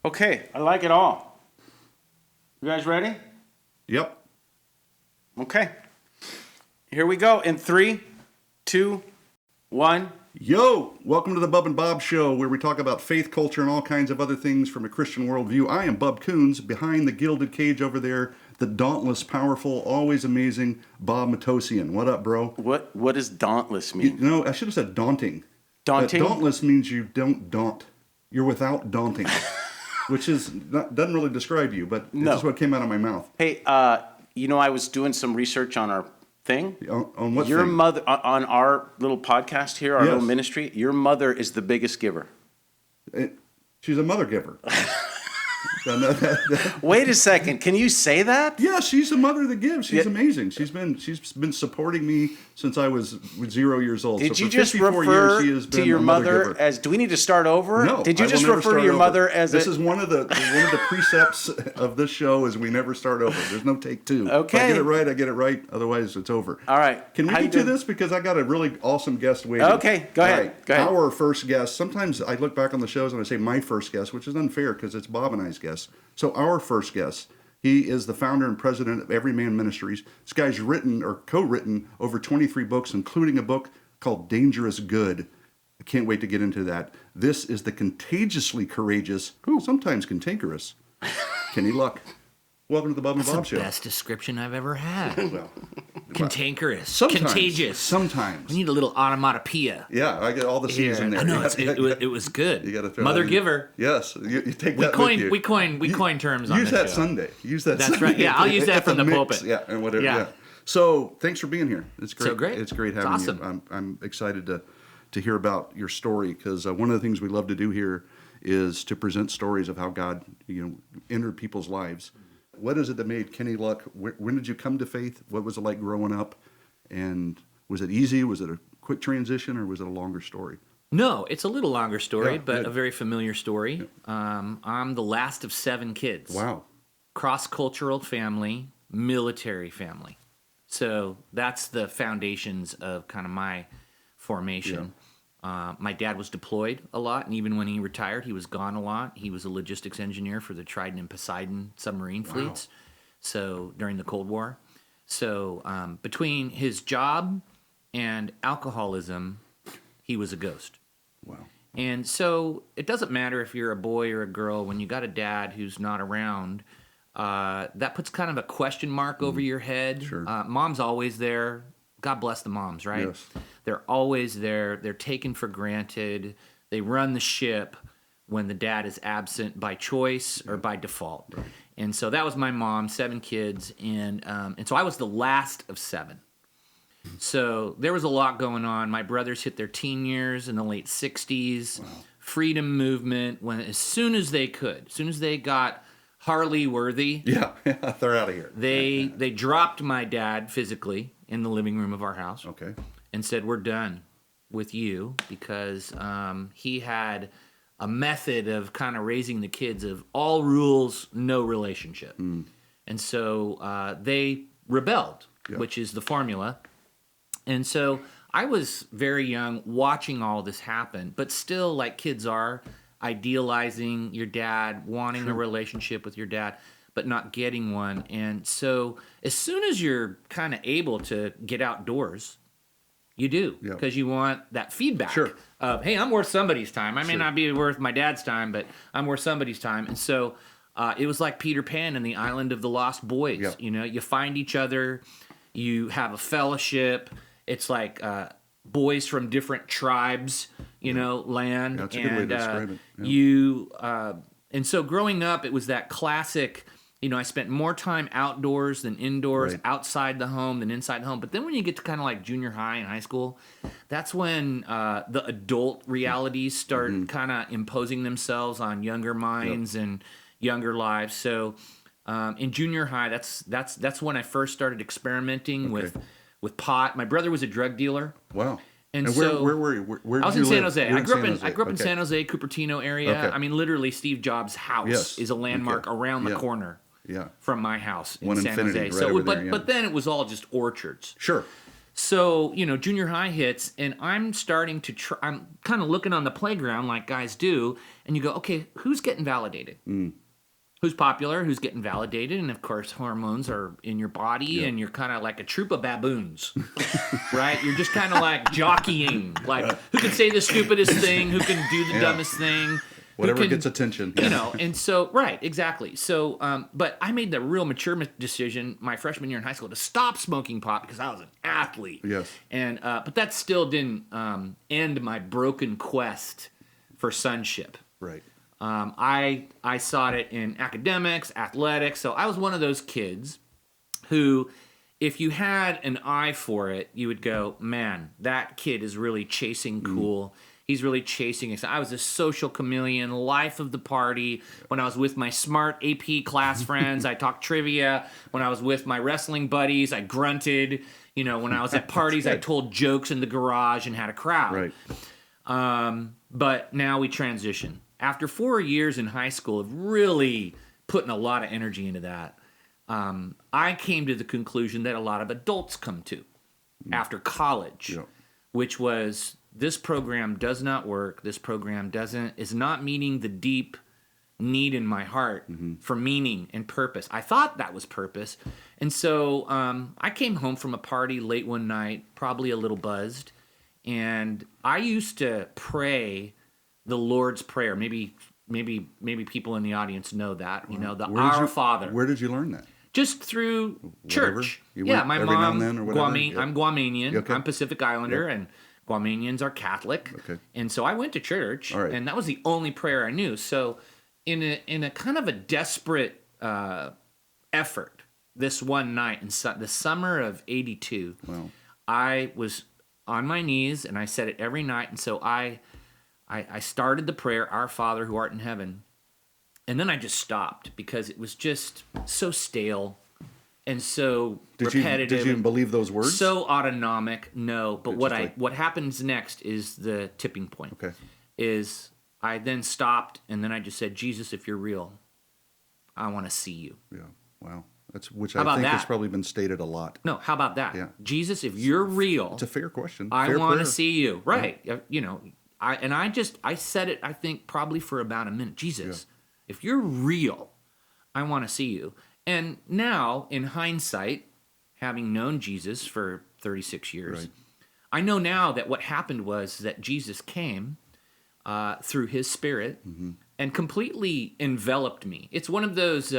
Okay, I like it all. You guys ready? Yep. Okay. Here we go. In 3, 2, 1. Yo! Welcome to the Bub and Bob Show, where we talk about faith, culture, and all kinds of other things from a Christian worldview. I am Bub Coons. Behind the gilded cage over there, the dauntless, powerful, always amazing Bob Matosian. What up, bro? What does dauntless mean? You know, I should have said daunting. Daunting? But dauntless means you don't daunt. You're without daunting, which doesn't really describe you, but No. this is what came out of my mouth. Hey, I was doing some research on our thing. On what Your thing? mother, on our little podcast here, our Yes. little ministry, your mother is the biggest giver. She's a mother giver. Wait a second. Can you say that? Yeah, she's a mother that gives. She's amazing. She's been supporting me since I was 0 years old. Did so you for just 54 refer years, she has been to your a mother giver. as? Do we need to start over? No. Did you I just will never refer to start your over. mother as? This is one of the precepts of this show is we never start over. There's no take two. Okay. If I get it right, I get it right. Otherwise, it's over. All right. Can we How you get to doing? this because I got a really awesome guest waiting. Okay, go ahead. All right. Go ahead. Our first guest. Sometimes I look back on the shows and I say my first guest, which is unfair because it's Bob and I's guest. So our first guest. He is the founder and president of Everyman Ministries. This guy's written or co-written over 23 books, including a book called Dangerous Good. I can't wait to get into that. This is the contagiously courageous, sometimes cantankerous, Kenny Luck. Welcome to the Bub and Bob Show. That's the best description I've ever had. Well, Cantankerous. sometimes, Contagious. Sometimes. We need a little onomatopoeia. Yeah, I get all the C's in there. I know, it was good. You got to throw Mother that in. giver. Yes, you take We that coin with you. we coin terms on Use this that show. Sunday. Use that. That's Sunday. right. Yeah, I'll use that It's from a the mix. pulpit. Yeah, and whatever. Yeah. Yeah. So thanks for being here. It's great. So great. It's great having It's you. awesome. I'm excited to hear about your story because one of the things we love to do here is to present stories of how God entered people's lives. What is it that made Kenny Luck? When did you come to faith? What was it like growing up? And was it easy? Was it a quick transition, or was it a longer story? No, it's a little longer story, Yeah, but good. a very familiar story. I'm the last of 7 kids. Wow. Cross-cultural family, military family. So that's the foundations of kind of my formation. My dad was deployed a lot, and even when he retired, he was gone a lot. He was a logistics engineer for the Trident and Poseidon submarine fleets. So during the Cold War. So between his job and alcoholism, he was a ghost. Wow. And so it doesn't matter if you're a boy or a girl, when you got a dad who's not around, that puts kind of a question mark over your head. Sure. Mom's always there. God bless the moms, right? Yes. They're always there. They're taken for granted. They run the ship when the dad is absent by choice or by default. Right. And so that was my mom, 7 kids, and so I was the last of 7. So there was a lot going on. My brothers hit their teen years in the late 60s. Wow. Freedom movement, as soon as they got Harley worthy, Yeah, they're out of here. they dropped my dad physically in the living room of our house Okay. and said, "We're done with you," because he had a method of kind of raising the kids of all rules, no relationship. And so they rebelled, Yeah. which is the formula. And so I was very young watching all this happen, but still, like kids are, idealizing your dad, wanting a relationship with your dad, but not getting one. And so as soon as you're kind of able to get outdoors, you do, Yeah. because you want that feedback Sure. of, hey, I'm worth somebody's time. I may Sure. not be worth my dad's time, but I'm worth somebody's time. And so it was like Peter Pan and the Island of the Lost Boys. Yeah. You find each other, you have a fellowship. It's like boys from different tribes, land. That's a good way to describe it. Yeah. And so growing up, it was that classic. I spent more time outdoors than indoors, Right. outside the home than inside the home. But then when you get to kind of like junior high and high school, that's when the adult realities start kind of imposing themselves on younger minds and younger lives. So in junior high, that's when I first started experimenting with pot. My brother was a drug dealer. Wow. And where were you? Where I was did in you San live? Jose. You're I grew up in Okay. San Jose, Cupertino area. Okay. I mean, literally, Steve Jobs' house Yes. is a landmark Okay. around the Yeah. corner Yeah. from my house in One San Infinity, Jose. right over there, yeah. But then it was all just orchards. Sure. So, junior high hits, and I'm starting to I'm kind of looking on the playground like guys do, and you go, okay, who's getting validated? Who's popular, who's getting validated, and of course hormones are in your body, and you're kind of like a troop of baboons, right? You're just kind of like jockeying, like who can say the stupidest thing, who can do the dumbest thing, Whatever gets attention. and so, right, exactly. So, but I made the real mature decision my freshman year in high school to stop smoking pot because I was an athlete. Yes. And, but that still didn't end my broken quest for sonship. Right. I sought it in academics, athletics. So I was one of those kids who, if you had an eye for it, you would go, man, that kid is really chasing cool. He's really chasing it. I was a social chameleon, life of the party. When I was with my smart AP class friends, I talked trivia. When I was with my wrestling buddies, I grunted. When I was at parties, I told jokes in the garage and had a crowd. Right. But now we transition. After 4 years in high school of really putting a lot of energy into that, I came to the conclusion that a lot of adults come to after college, which was this program does not work. This program is not meeting the deep need in my heart for meaning and purpose. I thought that was purpose. And so I came home from a party late one night, probably a little buzzed, and I used to pray the Lord's Prayer. Maybe people in the audience know that. The Our Father. Where did you learn that? Just through church. My every mom. now and then or whatever? I'm Guamanian. Okay. I'm Pacific Islander, and Guamanians are Catholic. Okay. And so I went to church, All right. and that was the only prayer I knew. So in a kind of a desperate effort, this one night in the summer of '82, I was on my knees, and I said it every night. And so I started the prayer, Our Father who art in heaven, and then I just stopped because it was just so stale and so repetitive. Did you even believe those words? So autonomic, no. But It's what happens next is the tipping point. Okay. Is I then stopped, and then I just said, Jesus, if you're real, I want to see you. Yeah. Wow. Which How I about think that? has probably been stated a lot. No, how about that? Yeah. Jesus, if you're real, It's a fair question. I Fair want to prayer. see you. Right. I said it, I think, probably for about a minute. Jesus, if you're real, I want to see you. And now, in hindsight, having known Jesus for 36 years, Right. I know now that what happened was that Jesus came through his Spirit and completely enveloped me. It's one of those,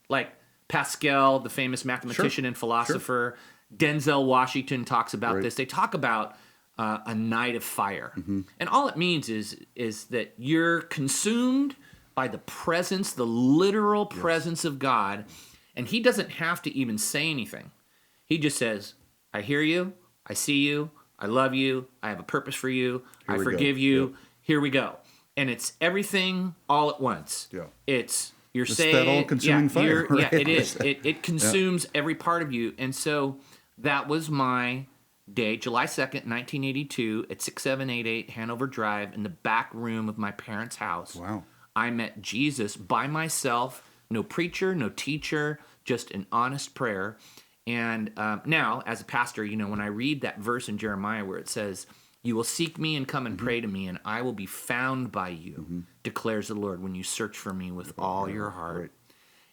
like Pascal, the famous mathematician and philosopher, Denzel Washington talks about Right. this. They talk about a night of fire. And all it means is that you're consumed by the presence, the literal presence of God, and he doesn't have to even say anything. He just says, I hear you, I see you, I love you, I have a purpose for you, Here I we go. forgive you, Yep. here we go. And it's everything all at once. Yeah. It's you're It's saved. that all-consuming fire, Yeah, right? it is. It consumes every part of you. And so that was my day, July 2nd, 1982, at 6788 Hanover Drive in the back room of my parents' house. Wow. I met Jesus by myself, no preacher, no teacher, just an honest prayer. And now, as a pastor, when I read that verse in Jeremiah where it says, you will seek me and come and pray to me, and I will be found by you, declares the Lord, when you search for me with all your heart. Right.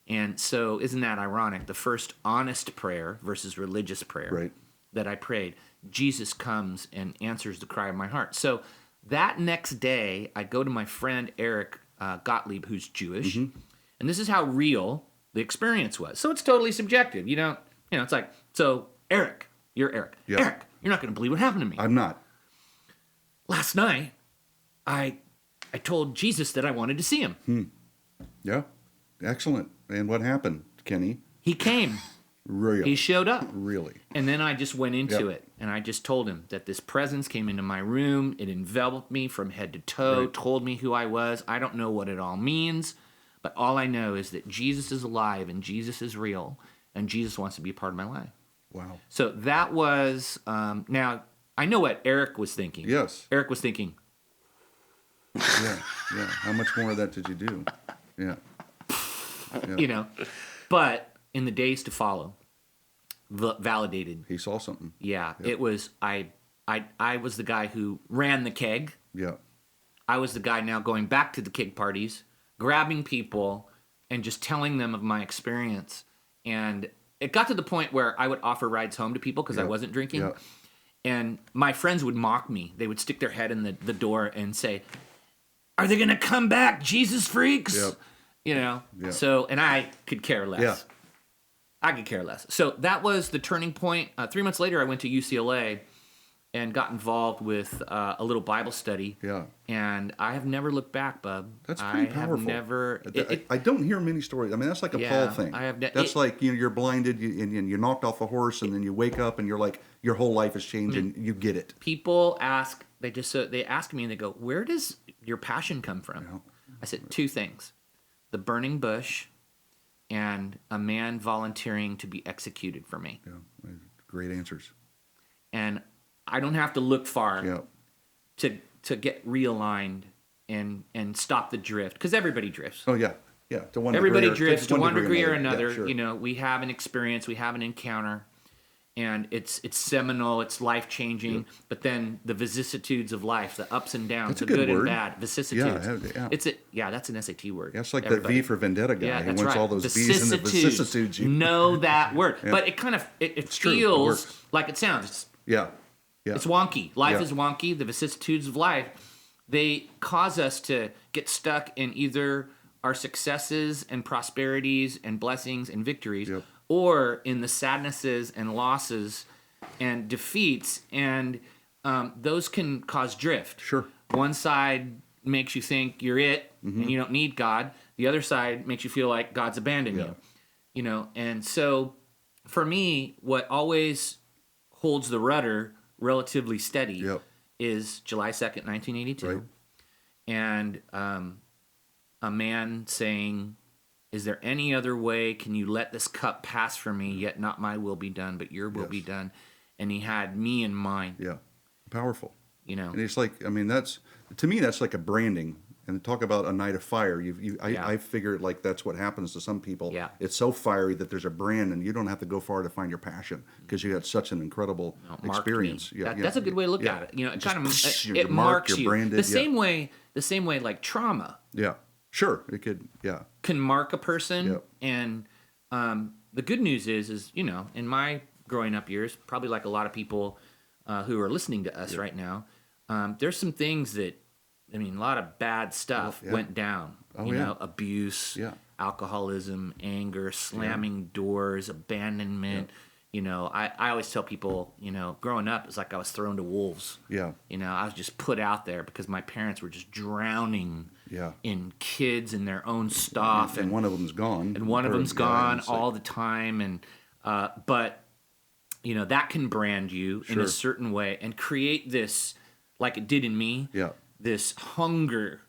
And so isn't that ironic? The first honest prayer versus religious prayer Right. that I prayed, Jesus comes and answers the cry of my heart. So that next day, I go to my friend Eric Gottlieb, who's Jewish, and this is how real the experience was. So it's totally subjective. It's like, so Eric, you're Eric. Yep. Eric, you're not going to believe what happened to me. I'm not. Last night, I told Jesus that I wanted to see him. Yeah. Excellent. And what happened, Kenny? He came. Real. He showed up. Really. And then I just went into Yep. it, and I just told him that this presence came into my room. It enveloped me from head to toe, Right. told me who I was. I don't know what it all means, but all I know is that Jesus is alive and Jesus is real, and Jesus wants to be a part of my life. Wow. So that was, now, I know what Eric was thinking. Yes. Eric was thinking, Yeah. Yeah. How much more of that did you do? Yeah. But in the days to follow, validated. He saw something. Yeah, it was I was the guy who ran the keg. Yeah. I was the guy now going back to the keg parties, grabbing people and just telling them of my experience. And it got to the point where I would offer rides home to people because I wasn't drinking. Yeah. And my friends would mock me. They would stick their head in the door and say, "Are they going to come back, Jesus freaks?" Yep. You know? Yeah. So, and I could care less. Yeah. I could care less. So that was the turning point. 3 months later, I went to UCLA and got involved with a little Bible study. Yeah. And I have never looked back, Bub. That's pretty powerful. I have never. I don't hear many stories. I mean, that's like a Paul thing. That's like you're blinded, and you're knocked off a horse, and then you wake up, and you're like, your whole life has changed, and you get it. People ask. They ask me, and they go, "Where does your passion come from?" Yeah. I said 2 things: the burning bush, and a man volunteering to be executed for me. Yeah. Great answers. And I don't have to look far. Yeah. To get realigned and stop the drift, because everybody drifts. Oh yeah. Yeah. To one Everybody degree drifts to one degree or another. another. Yeah, sure. You know, we have an experience, we have an encounter, and it's seminal, it's life changing. Yeah. But then the vicissitudes of life, the ups and downs, That's a the good good word. and bad, vicissitudes. Yeah. That's an SAT word. That's like everybody. the V for Vendetta guy. Yeah, He that's wants right. all those V's and the vicissitudes. Know that word, Yeah. but it kind of it true. It feels works. like it sounds. Yeah. Yeah. It's wonky. Life Yeah. is wonky. The vicissitudes of life, they cause us to get stuck in either our successes and prosperities and blessings and victories, Yep. or in the sadnesses and losses and defeats. And those can cause drift. Sure. One side makes you think you're it and you don't need God. The other side makes you feel like God's abandoned Yeah. you. You know, and so for me, what always holds the rudder relatively steady Yep. is July 2nd, 1982. Right. And a man saying, "Is there any other way? Can you let this cup pass from me? Yet not my will be done, but your will be Yes. done." And he had me in mind. Yeah. Powerful. You know, And it's like, I mean, that's, to me, that's like a branding. And talk about a night of fire. Yeah. I figure like that's what happens to some people. Yeah. It's so fiery that there's a brand, and you don't have to go far to find your passion because you had such an incredible marked experience. me. That's a good way to look Yeah. at it. You know, it Just, kind of you're it marked, marks you're you branded, the same way like trauma Yeah. Sure. It could. Yeah. can mark a person. Yep. And the good news is you know, in my growing up years, probably like a lot of people who are listening to us right now, there's some things that, I mean, a lot of bad stuff yeah. went down. Oh, you yeah. know, abuse, Yeah. alcoholism, anger, slamming doors, abandonment. You know, I always tell people, you know, growing up, it's like I was thrown to wolves. Yeah. You know, I was just put out there because my parents were just drowning Yeah. in kids and their own stuff. And one of them's gone. And one of them's Yeah, gone it's like- all the time. And but you know, that can brand you in Sure. a certain way and create this, like it did in me, Yeah. this hunger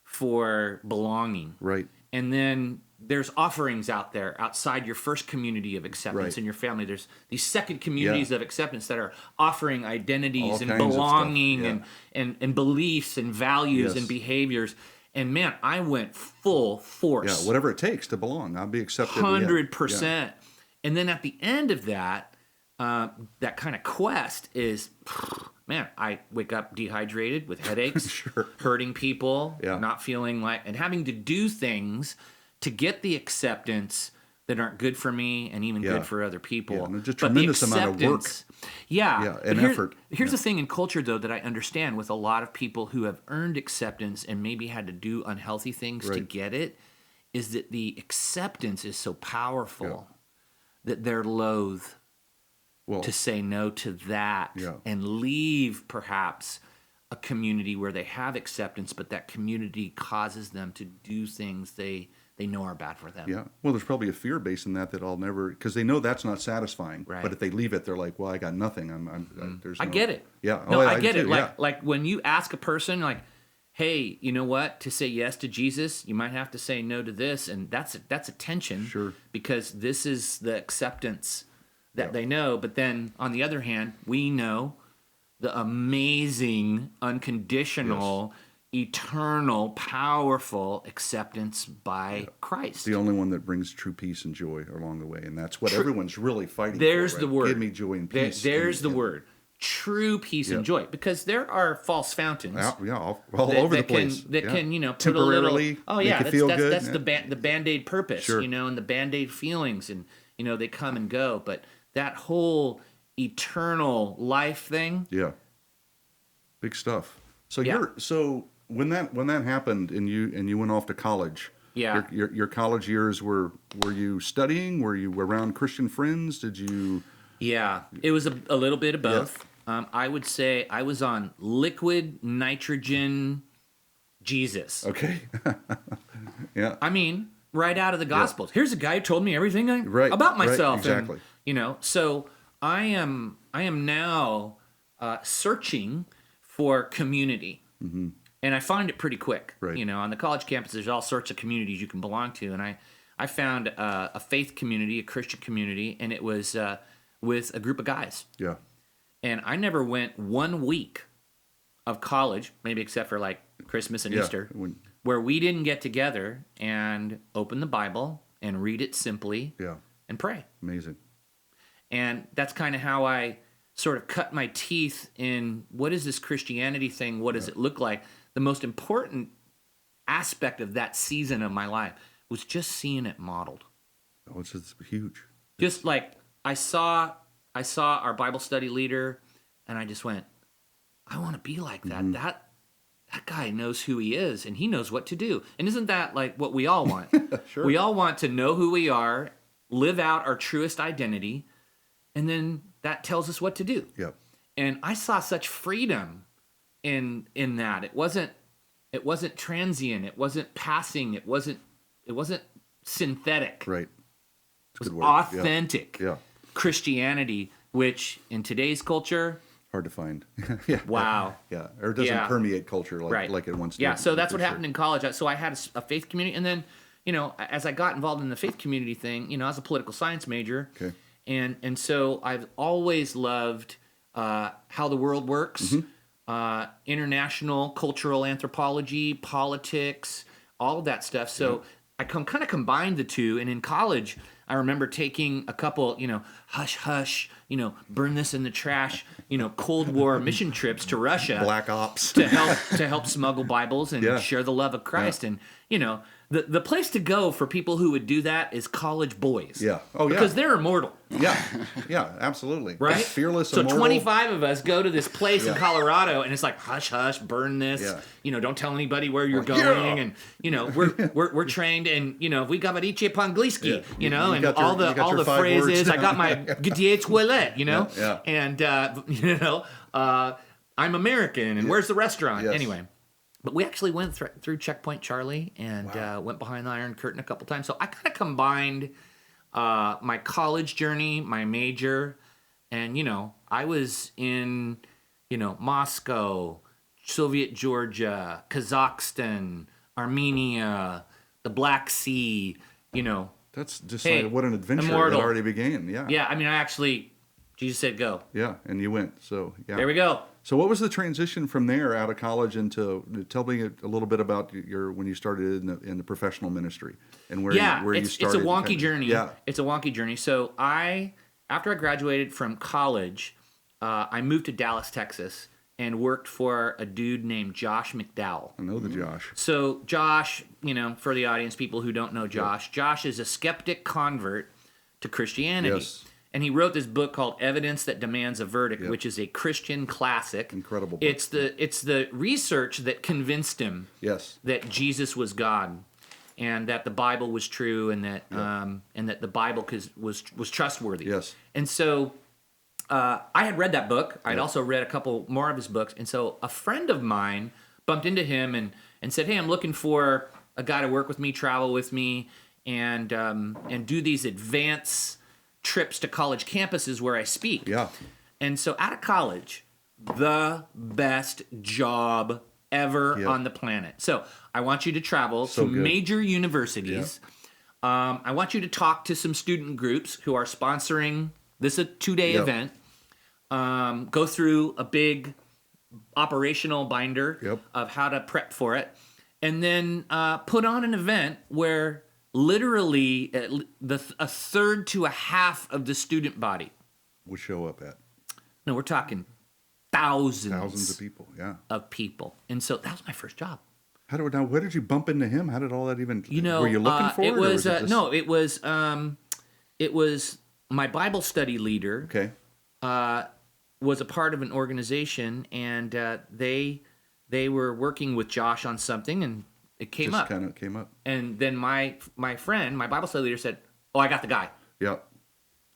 for belonging. Right. And then there's offerings out there outside your first community of acceptance Right. in your family. There's these second communities of acceptance that are offering All identities and kinds of stuff, belonging yeah. and beliefs and values Yes. and behaviors. And man, I went full force. Yeah. Whatever it takes to belong. I'll be accepted. 100%. And then at the end of that, that kind of quest is, man, I wake up dehydrated with headaches, Sure. hurting people, Yeah. not feeling like, and having to do things to get the acceptance that aren't good for me and even Yeah. good for other people. Yeah, and just But the tremendous amount of work. acceptance- Yeah. Yeah, but and effort. Here's the thing in culture, though, that I understand with a lot of people who have earned acceptance and maybe had to do unhealthy things to Right. get it, is that the acceptance is so powerful that they're loath Well, to say no to that Yeah. and leave perhaps a community where they have acceptance, but that community causes them to do things they know are bad for them. yeah. Well, there's probably a fear base in that I'll never, because they know that's not satisfying. Right. But if they leave it, they're like, well, I got nothing. There's. I no- get it. Yeah. No, yeah, I get do it. too, Like when you ask a person, like, hey, you know what? To say yes to Jesus, you might have to say no to this, and that's a tension. Sure. Because this is the acceptance that Yeah. they know. But then on the other hand, we know the amazing, unconditional, eternal, powerful acceptance by Christ. The only one that brings true peace and joy along the way, and that's what everyone's really fighting There's for. the Right? word. Give me joy and peace. There's the word. True peace and joy, because there are false fountains. All over the place. Can put temporarily a little. make you feel good. That's the Band-Aid purpose. Sure. And the Band-Aid feelings, and they come and go. But that whole eternal life thing. Yeah. Big stuff. So Yeah. when that happened and you went off to college. Yeah. Your college years were you studying? Were you around Christian friends? Did you? Yeah, it was a little bit of both. I would say I was on liquid nitrogen Jesus. Okay. Yeah. I mean, right out of the Gospels. Here's a guy who told me everything Right, about myself. right, exactly. And, so I am now searching for community. Mm-hmm. And I find it pretty quick. Right. On the college campus, there's all sorts of communities you can belong to. And I found a faith community, a Christian community, and it was with a group of guys. Yeah. And I never went 1 week of college, maybe except for like Christmas and Easter, where we didn't get together and open the Bible and read it simply and pray. Amazing. And that's kind of how I sort of cut my teeth in what is this Christianity thing? What does it look like? The most important aspect of that season of my life was just seeing it modeled. Oh, it's huge. Just like I saw our Bible study leader, and I just went, I want to be like that. Mm-hmm. That guy knows who he is, and he knows what to do. And isn't that like what we all want? Sure. We all want to know who we are, live out our truest identity, and then that tells us what to do. Yep. And I saw such freedom in that. It wasn't transient. It wasn't passing. It wasn't synthetic. Right. It was authentic. Yeah. Christianity, which in today's culture, hard to find. Yeah. Wow. Yeah. Or it doesn't permeate culture like it once did. Yeah. So that's what happened in college. So I had a faith community, and then as I got involved in the faith community thing, I was a political science major. Okay. And so I've always loved how the world works, international cultural anthropology, politics, all of that stuff. So I kind of combined the two. And in college, I remember taking a couple, hush, hush, burn this in the trash, Cold War mission trips to Russia, Black Ops, to help smuggle Bibles and share the love of Christ. And the place to go for people who would do that is college boys. Yeah. Oh, yeah. Because they're immortal. Yeah. Yeah, absolutely. Right? Fearless, so immortal. 25 of us go to this place in Colorado, and it's like, hush, hush, burn this. Yeah. Don't tell anybody where you're going. And, we're trained, and, we gavarice po-angliski, and all the phrases. I got my gdzie toilet, Yeah. And, I'm American, and where's the restaurant? Yes. Anyway. But we actually went through Checkpoint Charlie and went behind the Iron Curtain a couple times. So I kind of combined my college journey, my major, and, I was in, Moscow, Soviet Georgia, Kazakhstan, Armenia, the Black Sea, That's just like what an adventure immortal. that already began. Yeah. Yeah, I mean, Jesus said go. Yeah, and you went. So, yeah. There we go. So what was the transition from there out of college into? Tell me a little bit about when you started in the professional ministry and where you started. It's a wonky journey. Yeah, it's a wonky journey. So after I graduated from college, I moved to Dallas, Texas, and worked for a dude named Josh McDowell. I know the Josh. So Josh, for the audience, people who don't know Josh, Josh is a skeptic convert to Christianity. Yes. And he wrote this book called Evidence That Demands a Verdict, which is a Christian classic. Incredible book. It's the research that convinced him that Jesus was God, and that the Bible was true, and that the Bible was trustworthy. Yes. And so I had read that book. I'd also read a couple more of his books. And so a friend of mine bumped into him and said, "Hey, I'm looking for a guy to work with me, travel with me, and do these advanced trips to college campuses where I speak." Yeah. And so out of college, the best job ever on the planet. So I want you to travel to major universities. Yeah. I want you to talk to some student groups who are sponsoring this a 2-day event. Go through a big operational binder Yep. of how to prep for it, and then put on an event where literally a third to a half of the student body. Would show up at No, we're talking thousands of people. Yeah. of people. And so that was my first job. Where did you bump into him? How did all that even? You know, were you looking for it? It or was it just- no, it was my Bible study leader. Okay. Was a part of an organization, and they were working with Josh on something, and it came Just up. kind of came up. And then my friend, my Bible study leader, said, "Oh, I got the guy." Yeah.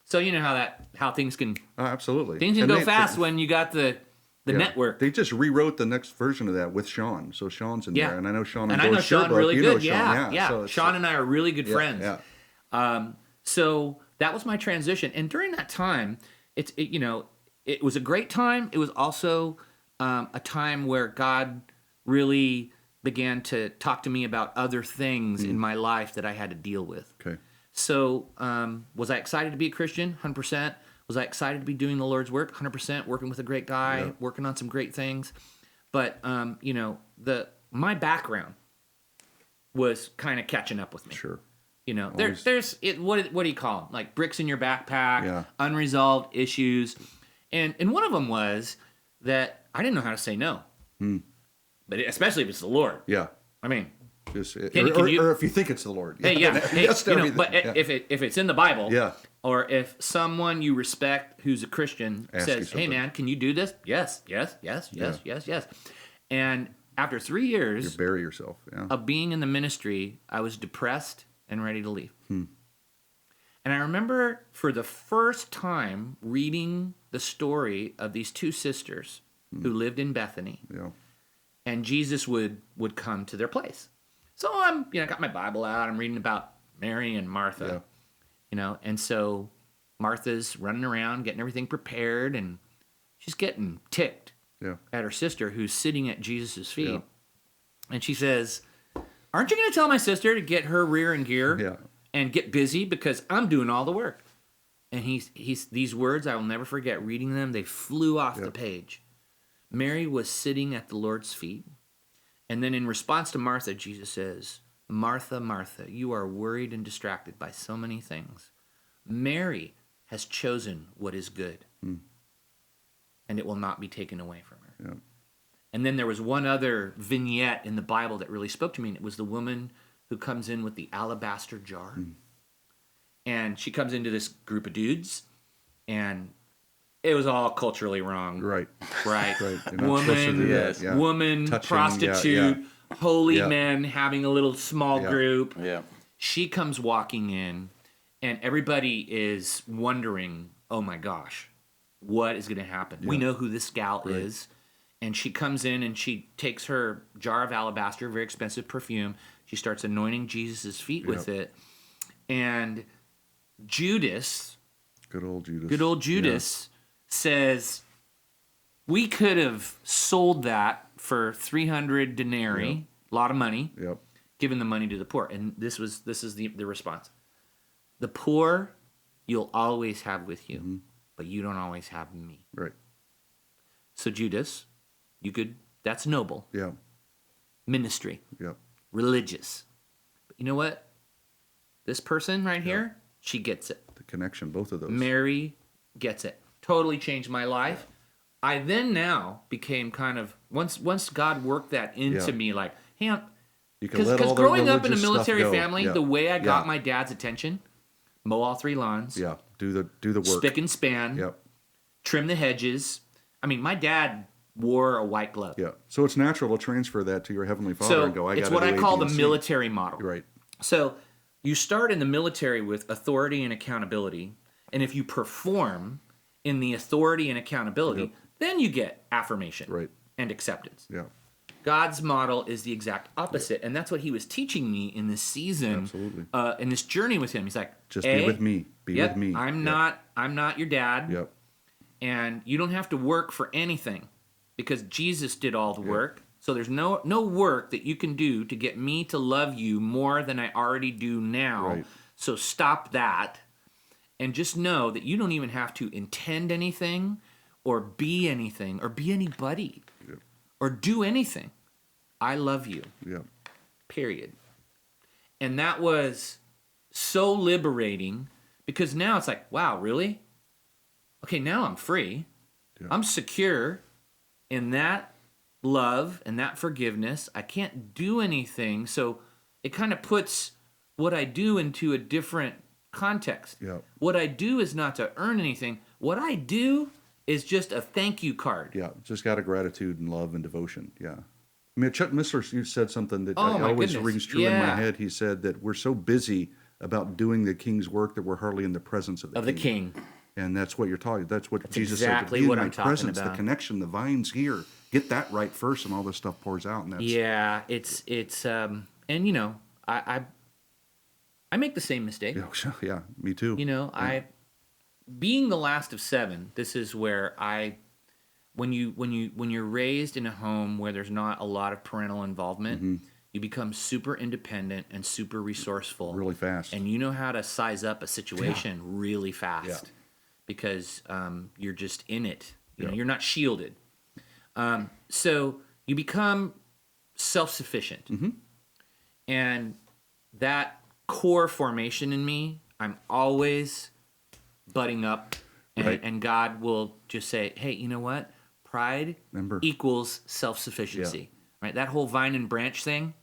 So you know how things can Absolutely. things can And go they- fast when you got the yeah. network. They just rewrote the next version of that with Sean. So Sean's in Yeah. there, and I know Sean. And I know Sean really you good. Know Sean. Yeah. So it's- Sean and I are really good friends. Yeah. So that was my transition, and during that time, it was a great time. It was also a time where God really began to talk to me about other things in my life that I had to deal with. Okay. So was I excited to be a Christian? 100%. Was I excited to be doing the Lord's work? 100%. Working with a great guy, Yeah. working on some great things. But my background was kind of catching up with me. Sure. You know, Always. there's what do you call them? Like bricks in your backpack, Yeah. unresolved issues, and one of them was that I didn't know how to say no. But especially if it's the Lord. Yeah. I mean, Just, Can you- or if you think it's the Lord. hey, yeah, hey, Yes to everything. but Yeah. if it's in the Bible, Yeah. or if someone you respect who's a Christian Ask you says, "Hey, something. man, can you do this?" Yes. And after 3 You years bury yourself. Yeah. of being in the ministry, I was depressed and ready to leave. And I remember for the first time reading the story of these two sisters who lived in Bethany, Yeah. and Jesus would come to their place. So I'm, got my Bible out. I'm reading about Mary and Martha, and so Martha's running around getting everything prepared, and she's getting ticked Yeah. at her sister who's sitting at Jesus' feet. Yeah. And she says, "Aren't you going to tell my sister to get her rear in gear Yeah. and get busy because I'm doing all the work?" And he's these words, I will never forget reading them. They flew off the page. Mary was sitting at the Lord's feet. And then in response to Martha, Jesus says, "Martha, Martha, you are worried and distracted by so many things. Mary has chosen what is good, and it will not be taken away from her." Yeah. And then there was one other vignette in the Bible that really spoke to me, and it was the woman who comes in with the alabaster jar. And she comes into this group of dudes, and it was all culturally wrong. Right. Right. Right. You're not supposed to do that. Yeah. Woman, Touching, prostitute, yeah. holy Yeah. men having a little small Yeah. group. Yeah. She comes walking in, and everybody is wondering, "Oh my gosh, what is going to happen?" We know who this gal is. And she comes in and she takes her jar of alabaster, very expensive perfume. She starts anointing Jesus' feet with it. And Judas, Good old Judas. good old Judas, says, "We could have sold that for 300 denarii, a lot of money, Yeah. Yep. given the money to the poor." And this is the response. "The poor you'll always have with you, but you don't always have me." Right. So Judas, that's noble. Yeah. Ministry, Yep. religious. But you know what? This person right here, she gets it. The connection, both of those. Mary gets it. Totally changed my life. I then now became kind of, once God worked that into Yeah. me, like, hey, You can because let all the growing up in a religious stuff military go. family, Yeah. the way I got Yeah. my dad's attention, mow all 3 lawns, Yeah. Do the work. spick and span, Yep. trim the hedges. I mean, my dad wore a white glove. Yeah. So it's natural to transfer that to your heavenly Father So and go, it's gotta what do I A, call B, the and C. military model. Right. So you start in the military with authority and accountability, and if you perform in the authority and accountability, then you get affirmation Right. and acceptance. Yeah. God's model is the exact opposite, and that's what he was teaching me in this season, Absolutely. in this journey with him. He's like, Just be with me. Be yep, with me. I'm Yep. not your dad, Yep. and you don't have to work for anything because Jesus did all the work. So there's no work that you can do to get me to love you more than I already do now. Right. So stop that and just know that you don't even have to intend anything or be anything or be anybody. or do anything, I love you. Yeah. Period. And that was so liberating because now it's like, wow, really? Okay, now I'm free. Yeah. I'm secure in that love and that forgiveness. I can't do anything. So it kind of puts what I do into a different context. Yeah. What I do is not to earn anything. What I do is just a thank you card. Yeah. Just out of gratitude and love and devotion. Yeah. I mean, Chuck Missler, you said something that Oh, my always goodness. rings true in my Yeah. head. He said that we're so busy about doing the King's work that we're hardly in the presence of the King. And that's what you're talking. That's what Jesus exactly said. what Be in I'm my talking presence, about. the connection, the vine's here. Get that right first, and all this stuff pours out. And that's Yeah, it's and you know, I make the same mistake. yeah, me too. You know, I being the last of 7, this is where when you're raised in a home where there's not a lot of parental involvement, you become super independent and super resourceful really fast. and you know how to size up a situation really fast because you're just in it. You know, you're not shielded. So you become self-sufficient. And that core formation in me, I'm always butting up and God will just say, hey, you know what? Pride equals self-sufficiency. Right? That whole vine and branch thing.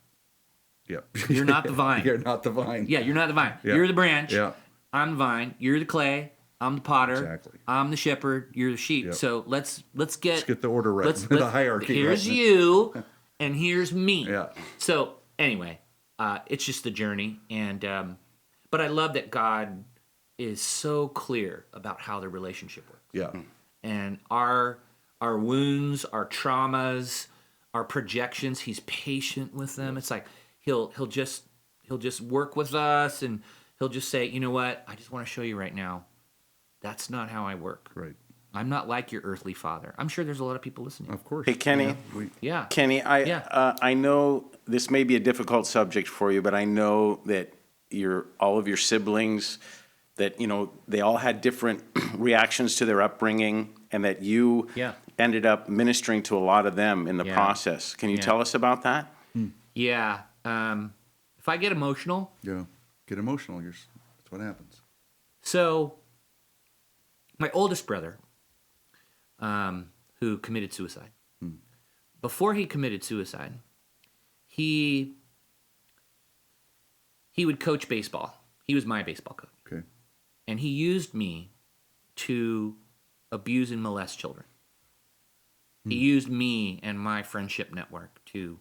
Yeah. You're not the vine. You're not the vine. Yeah, you're not the vine. Yeah. You're the branch. Yeah. I'm the vine. You're the clay. I'm the potter. Exactly. I'm the shepherd. You're the sheep. Yep. So let's get the order right. The hierarchy Here's right. you, and here's me. Yeah. So anyway, it's just the journey, and but I love that God is so clear about how the relationship works. Yeah. And our wounds, our traumas, our projections, he's patient with them. It's like he'll just work with us, and he'll just say, you know what? I just want to show you right now. That's not how I work. Right. I'm not like your earthly father. I'm sure there's a lot of people listening. Of course. Hey, Kenny. Yeah. Kenny, I know this may be a difficult subject for you, but I know that all of your siblings, that they all had different reactions to their upbringing, and that you ended up ministering to a lot of them in the process. Can you tell us about that? Yeah. If I get emotional, Get emotional. That's what happens. so my oldest brother, who committed suicide, before he committed suicide, he would coach baseball. He was my baseball coach. Okay. And he used me to abuse and molest children. He used me and my friendship network to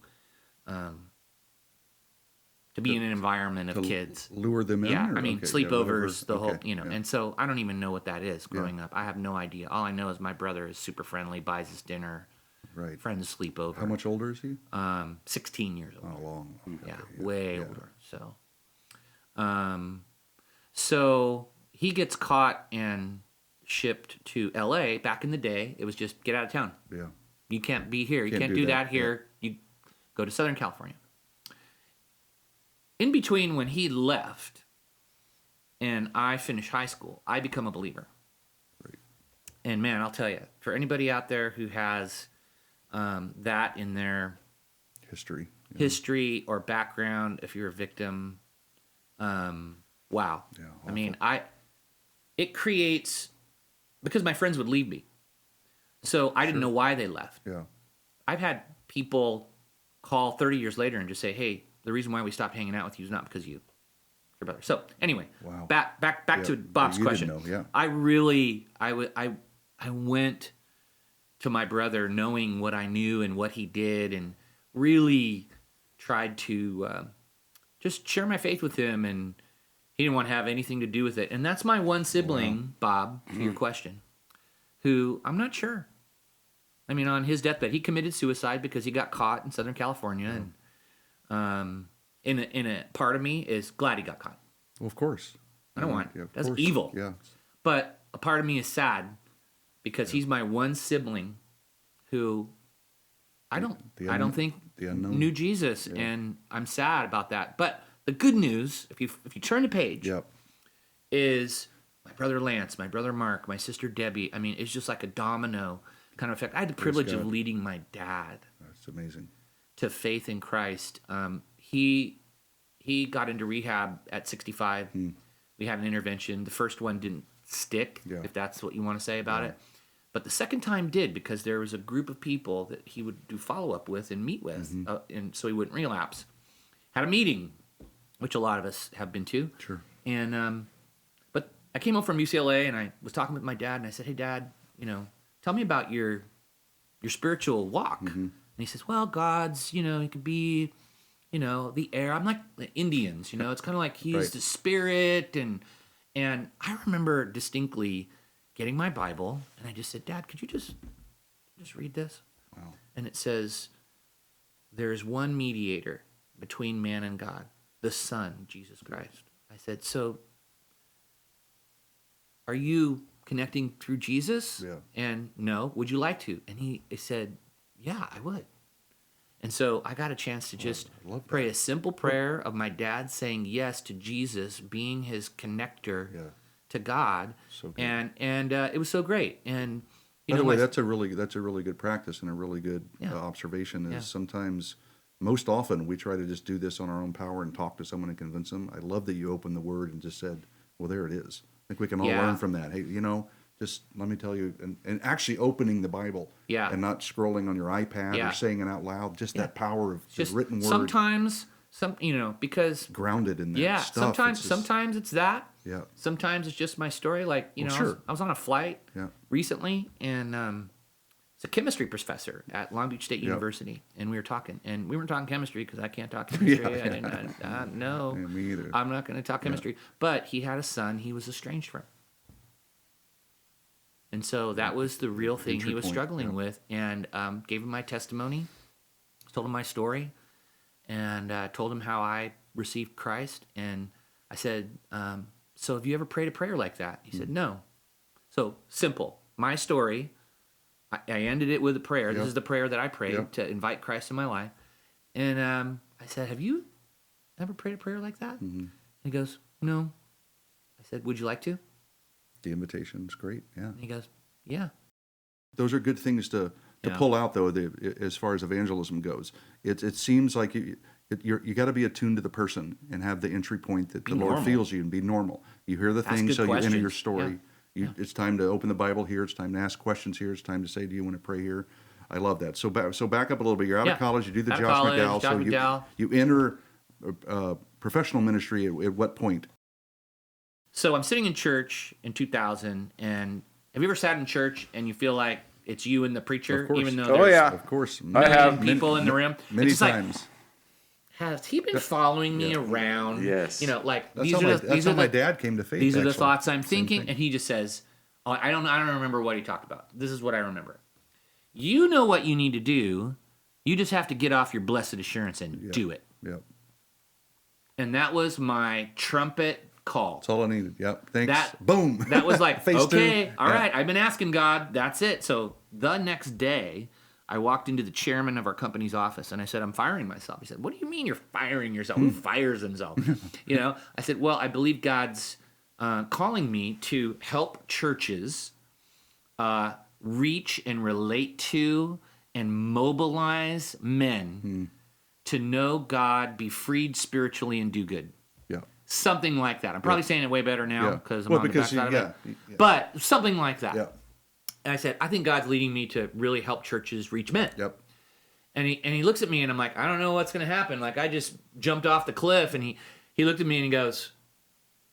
be in an environment of kids. Lure them in? Yeah, or- I mean, okay, sleepovers, the whole, okay, yeah. and so I don't even know what that is growing up. I have no idea. All I know is my brother is super friendly, buys us dinner, Right. friends sleep over. How much older is he? 16 years old. Oh, long. Okay, Yeah, way older. So he gets caught and shipped to LA. Back in the day, it was just get out of town. Yeah. You can't be here. You can't do that here. You go to Southern California. In between when he left and I finished high school, I become a believer. Right. And man, I'll tell you, for anybody out there who has that in their History. Yeah. history or background, if you're a victim, wow. Yeah, I mean, it creates, because my friends would leave me. So I didn't know why they left. Yeah. I've had people call 30 years later and just say, hey, the reason why we stopped hanging out with you is not because of you, your brother. So anyway, Wow. back to Bob's you question. didn't know, yeah. I went to my brother knowing what I knew and what he did, and really tried to just share my faith with him, and he didn't want to have anything to do with it. And that's my one sibling, Bob, to your question, who I'm not sure. I mean, on his deathbed, he committed suicide because he got caught in Southern California, and in a part of me is glad he got caught. Well, of course. I don't want. Of That's course. evil. Yeah. But a part of me is sad because he's my one sibling who I don't think the unknown. knew Jesus, and I'm sad about that. But the good news, if you turn the page, Yep. is my brother Lance, my brother Mark, my sister Debbie. I mean, it's just like a domino kind of effect. I had the privilege of God. leading my dad It's amazing. to faith in Christ. He got into rehab at 65. We had an intervention. The first one didn't stick, if that's what you want to say about it. But the second time did, because there was a group of people that he would do follow-up with and meet with, and so he wouldn't relapse. Had a meeting, which a lot of us have been to. Sure. And but I came home from UCLA, and I was talking with my dad, and I said, "Hey, Dad, tell me about your spiritual walk." And he says, "Well, God's, he could be, the air." I'm like the Indians, it's kind of like he's the spirit, and I remember distinctly getting my Bible, and I just said, "Dad, could you just read this?" Wow. And it says, "There is one mediator between man and God, the Son, Jesus Christ." I said, "So are you connecting through Jesus?" Yeah. And no, would you like to? And he said, "Yeah, I would." And so I got a chance to just pray a simple prayer of my dad saying yes to Jesus, being his connector to God. So good. And it was so great. And By the way, that's a really good practice and a really good Yeah. observation. Is Yeah. sometimes, most often, we try to just do this on our own power and talk to someone and convince them. I love that you opened the Word and just said, "Well, there it is." I think we can all learn from that. Hey, just let me tell you, and actually opening the Bible, and not scrolling on your iPad or saying it out loud. Just that power of the written Word. Sometimes, because grounded in that stuff. Sometimes it's that. Yeah. Sometimes it's just my story. Like, sure. I was on a flight Yeah. recently, and it's a chemistry professor at Long Beach State University, and we were talking, and we weren't talking chemistry because I can't talk chemistry. No, me either. I'm not going to talk chemistry. But he had a son he was estranged from. And so that was the real thing he was struggling with, and gave him my testimony, told him my story, and told him how I received Christ. And I said, "So have you ever prayed a prayer like that?" He said, "No." So simple. My story, I ended it with a prayer. This is the prayer that I prayed to invite Christ in my life. And I said, "Have you ever prayed a prayer like that?" And he goes, "No." I said, "Would you like to?" The invitation's great. Yeah. And he goes, "Yeah." Those are good things to pull out, though. As far as evangelism goes, it seems like you got to be attuned to the person and have the entry point that the Lord feels you, and be normal. You hear the things, so you enter your story. It's time to open the Bible here. It's time to ask questions here. It's time to say, "Do you want to pray here?" I love that. So back up a little bit. You're out of college. You do the Josh McDowell. You enter professional ministry at what point? So I'm sitting in church in 2000, and have you ever sat in church and you feel like it's you and the preacher, Of course. even though there's Of course. I have. people in the room? Many It's just times. like, has he been following me around? Yes. That's how my dad came to faith. These are the actually. thoughts I'm Same thinking, thing. and he just says, I don't remember what he talked about. This is what I remember. You know what you need to do. You just have to get off your blessed assurance and do it. Yep. And that was my trumpet call. That's all I needed. Yep. Thanks. Boom. That was like, Phase okay, two. all right, I've been asking God. That's it. So the next day, I walked into the chairman of our company's office, and I said, "I'm firing myself." He said, "What do you mean you're firing yourself? Who fires himself?" I said, "Well, I believe God's calling me to help churches reach and relate to and mobilize men to know God, be freed spiritually, and do good." Yeah. Something like that. I'm probably saying it way better now because I'm on the backside of it. Yeah. But something like that. Yeah. And I said, I think God's leading me to really help churches reach men. Yep. And he looks at me, and I'm like, I don't know what's going to happen. Like, I just jumped off the cliff, and he looked at me and he goes,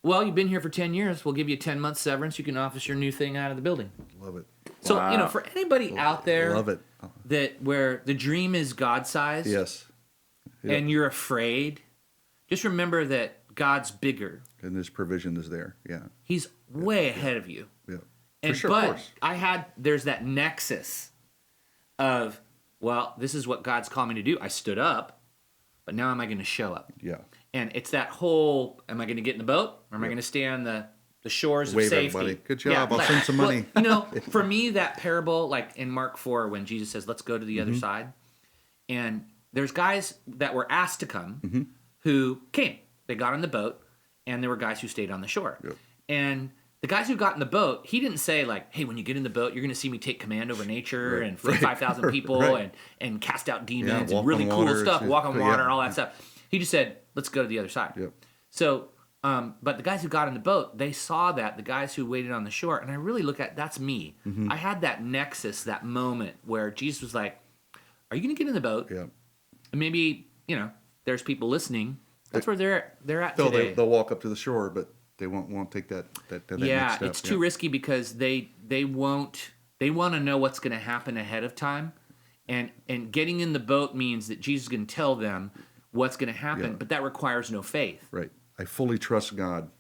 "Well, you've been here for 10 years. We'll give you a 10-month severance. You can office your new thing out of the building." Love it. So, for anybody out there Love it. that where the dream is God-sized, Yes. Yep. and you're afraid, just remember that God's bigger. And this provision is there. Yeah. He's way ahead of you. Yeah. And For sure, of but course. there's that nexus of, well, this is what God's called me to do. I stood up, but now am I going to show up? Yeah. And it's that whole, am I going to get in the boat, or am I going to stay on the shores Wave of safety? everybody. Good job. I'll send some money. Well, for me, that parable, like in Mark 4, when Jesus says, "Let's go to the other side," and there's guys that were asked to come who came. They got on the boat, and there were guys who stayed on the shore. Yep. And The guys who got in the boat, he didn't say like, "Hey, when you get in the boat, you're going to see me take command over nature and feed 5,000 people and cast out demons and walk really on cool water, stuff, walk on water, yeah. and all that stuff." He just said, "Let's go to the other side." Yep. So, but the guys who got in the boat, they saw that, the guys who waited on the shore, and I really look at, that's me. I had that nexus, that moment where Jesus was like, "Are you going to get in the boat?" Yeah. And maybe, there's people listening. That's where they're at They'll today. walk up to the shore, but they won't take that next Yeah, step. it's too risky because they want to know what's going to happen ahead of time, and getting in the boat means that Jesus is going to tell them what's going to happen, but that requires no faith. Right. I fully trust God,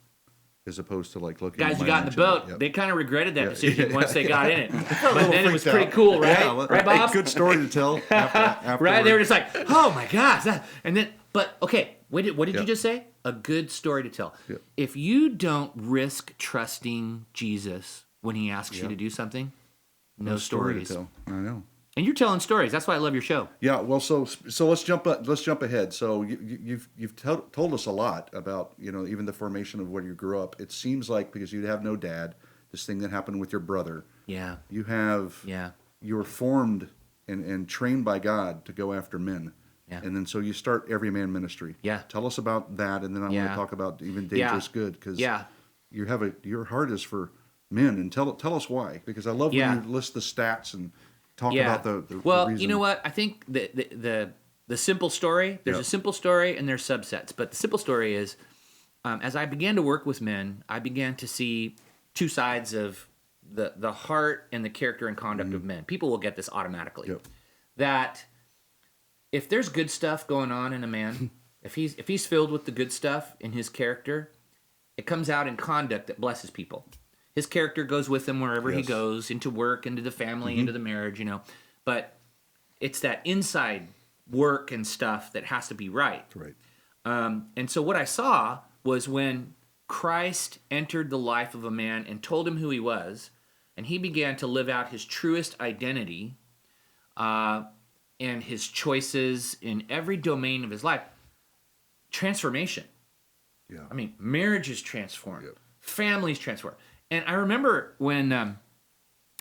as opposed to like looking. Guys at who my got in the boat, Yep. they kind of regretted that decision Yeah. once they got in it. A But little then it was freaked pretty out. cool, right? Yeah, Right, Bob? Good story to tell. Afterward. Right? They were just like, "Oh my gosh!" And then, but okay, what did you Yep. just say? A good story to tell. Yep. If you don't risk trusting Jesus when He asks you to do something, no story to stories. tell. I know. And you're telling stories. That's why I love your show. Yeah, well, so let's jump ahead. So you've told us a lot about even the formation of where you grew up. It seems like because you have no dad, this thing that happened with your brother. Yeah. You have you were formed and trained by God to go after men. Yeah. And then so you start Every Man Ministry. Yeah. Tell us about that, and then I want Yeah. to talk about even Dangerous Good, because Yeah. you have your heart is for men, and tell us why, because I love Yeah. when you list the stats and talk Yeah. about the well, reason. you know what? I think the simple story. There's a simple story and there's subsets. But the simple story is, as I began to work with men, I began to see two sides of the heart and the character and conduct of men. People will get this automatically. Yep. That if there's good stuff going on in a man, if he's filled with the good stuff in his character, it comes out in conduct that blesses people. His character goes with him wherever he Yes. goes, into work, into the family, into the marriage, But it's that inside work and stuff that has to be right. Right. And so what I saw was when Christ entered the life of a man and told him who he was, and he began to live out his truest identity and his choices in every domain of his life, transformation. Yeah. I mean, marriage is transformed. Yep. Families transformed. And I remember when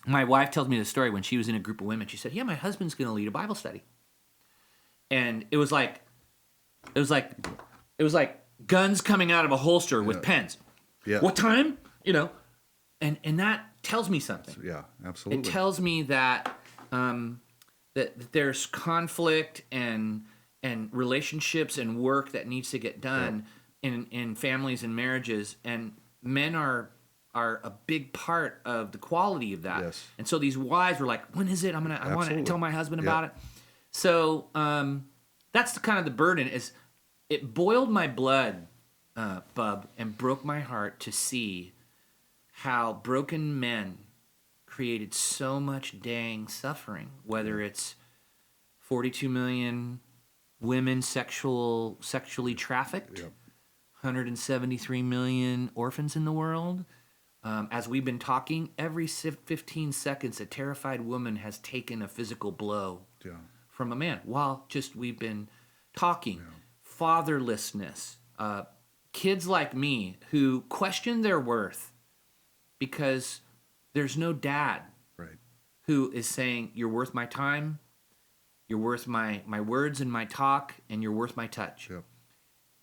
my wife tells me the story when she was in a group of women. She said, "Yeah, my husband's going to lead a Bible study." And it was like guns coming out of a holster with pens. Yeah. What time? And that tells me something. Yeah, absolutely. It tells me that that there's conflict and relationships and work that needs to get done in families and marriages, and men are a big part of the quality of that. Yes. And so these wives were like, "When is it? I want to Absolutely. tell my husband about it." So that's kind of the burden. Is it boiled my blood, Bub, and broke my heart to see how broken men created so much dang suffering, whether it's 42 million women sexually trafficked, 173 million orphans in the world. As we've been talking, every 15 seconds, a terrified woman has taken a physical blow from a man while just we've been talking. Fatherlessness, kids like me who question their worth because there's no dad who is saying, "You're worth my time, you're worth my words and my talk, and you're worth my touch." Yep.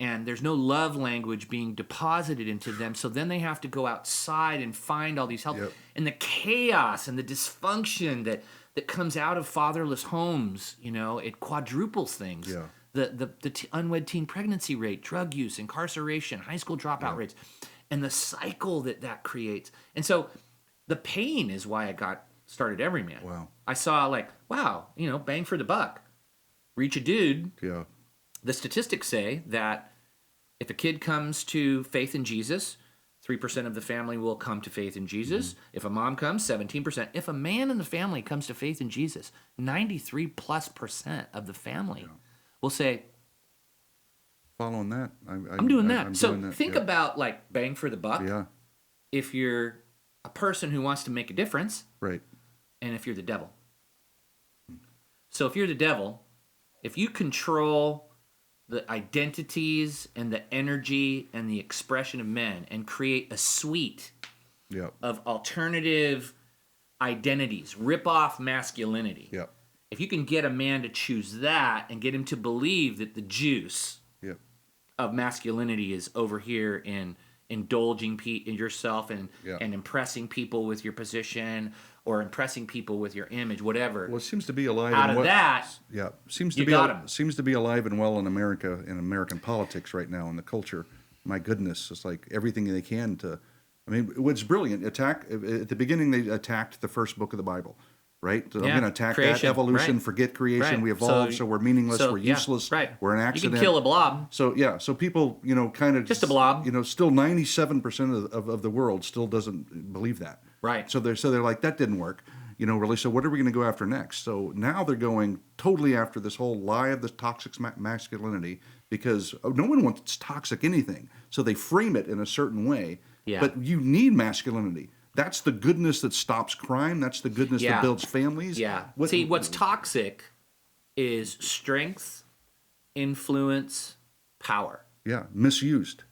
And there's no love language being deposited into them, so then they have to go outside and find all these help. Yep. And the chaos and the dysfunction that comes out of fatherless homes, it quadruples things. Yeah. The unwed teen pregnancy rate, drug use, incarceration, high school dropout rates, and the cycle that creates. And so the pain is why I got started Every Man. Wow. I saw bang for the buck. Reach a dude. Yeah. The statistics say that if a kid comes to faith in Jesus, 3% of the family will come to faith in Jesus. If a mom comes, 17%. If a man in the family comes to faith in Jesus, 93+% of the family will say, Following that, I'm doing that. I'm So doing that. think about like bang for the buck. Yeah. If you're a person who wants to make a difference, Right. and if you're the devil. So if you're the devil, if you control the identities and the energy and the expression of men and create a suite Yep. of alternative identities, rip off masculinity. Yep. If you can get a man to choose that and get him to believe that the juice Yep. of masculinity is over here in indulging in yourself and Yeah. and impressing people with your position or impressing people with your image, whatever. Well, it seems to be alive. Out and of that, yeah, seems you to be got 'em. seems to be alive and well in America, in American politics right now, in the culture. My goodness, it's like everything they can to. I mean, what's brilliant? At the beginning, they attacked the first book of the Bible, right? So I'm Yeah, going to attack creation, that evolution, right. forget creation. Right. We evolved, so we're meaningless. We're yeah, useless. right. We're an You accident. can kill a blob. So yeah, so people, kind of Just a blob. Still 97% of the world still doesn't believe that. Right. So they're like, that didn't work, really. So what are we going to go after next? So now they're going totally after this whole lie of the toxic masculinity, because no one wants toxic anything. So they frame it in a certain way. Yeah. But you need masculinity. That's the goodness that stops crime. That's the goodness that builds families. Yeah. See, what's toxic is strength, influence, power. Yeah, misused.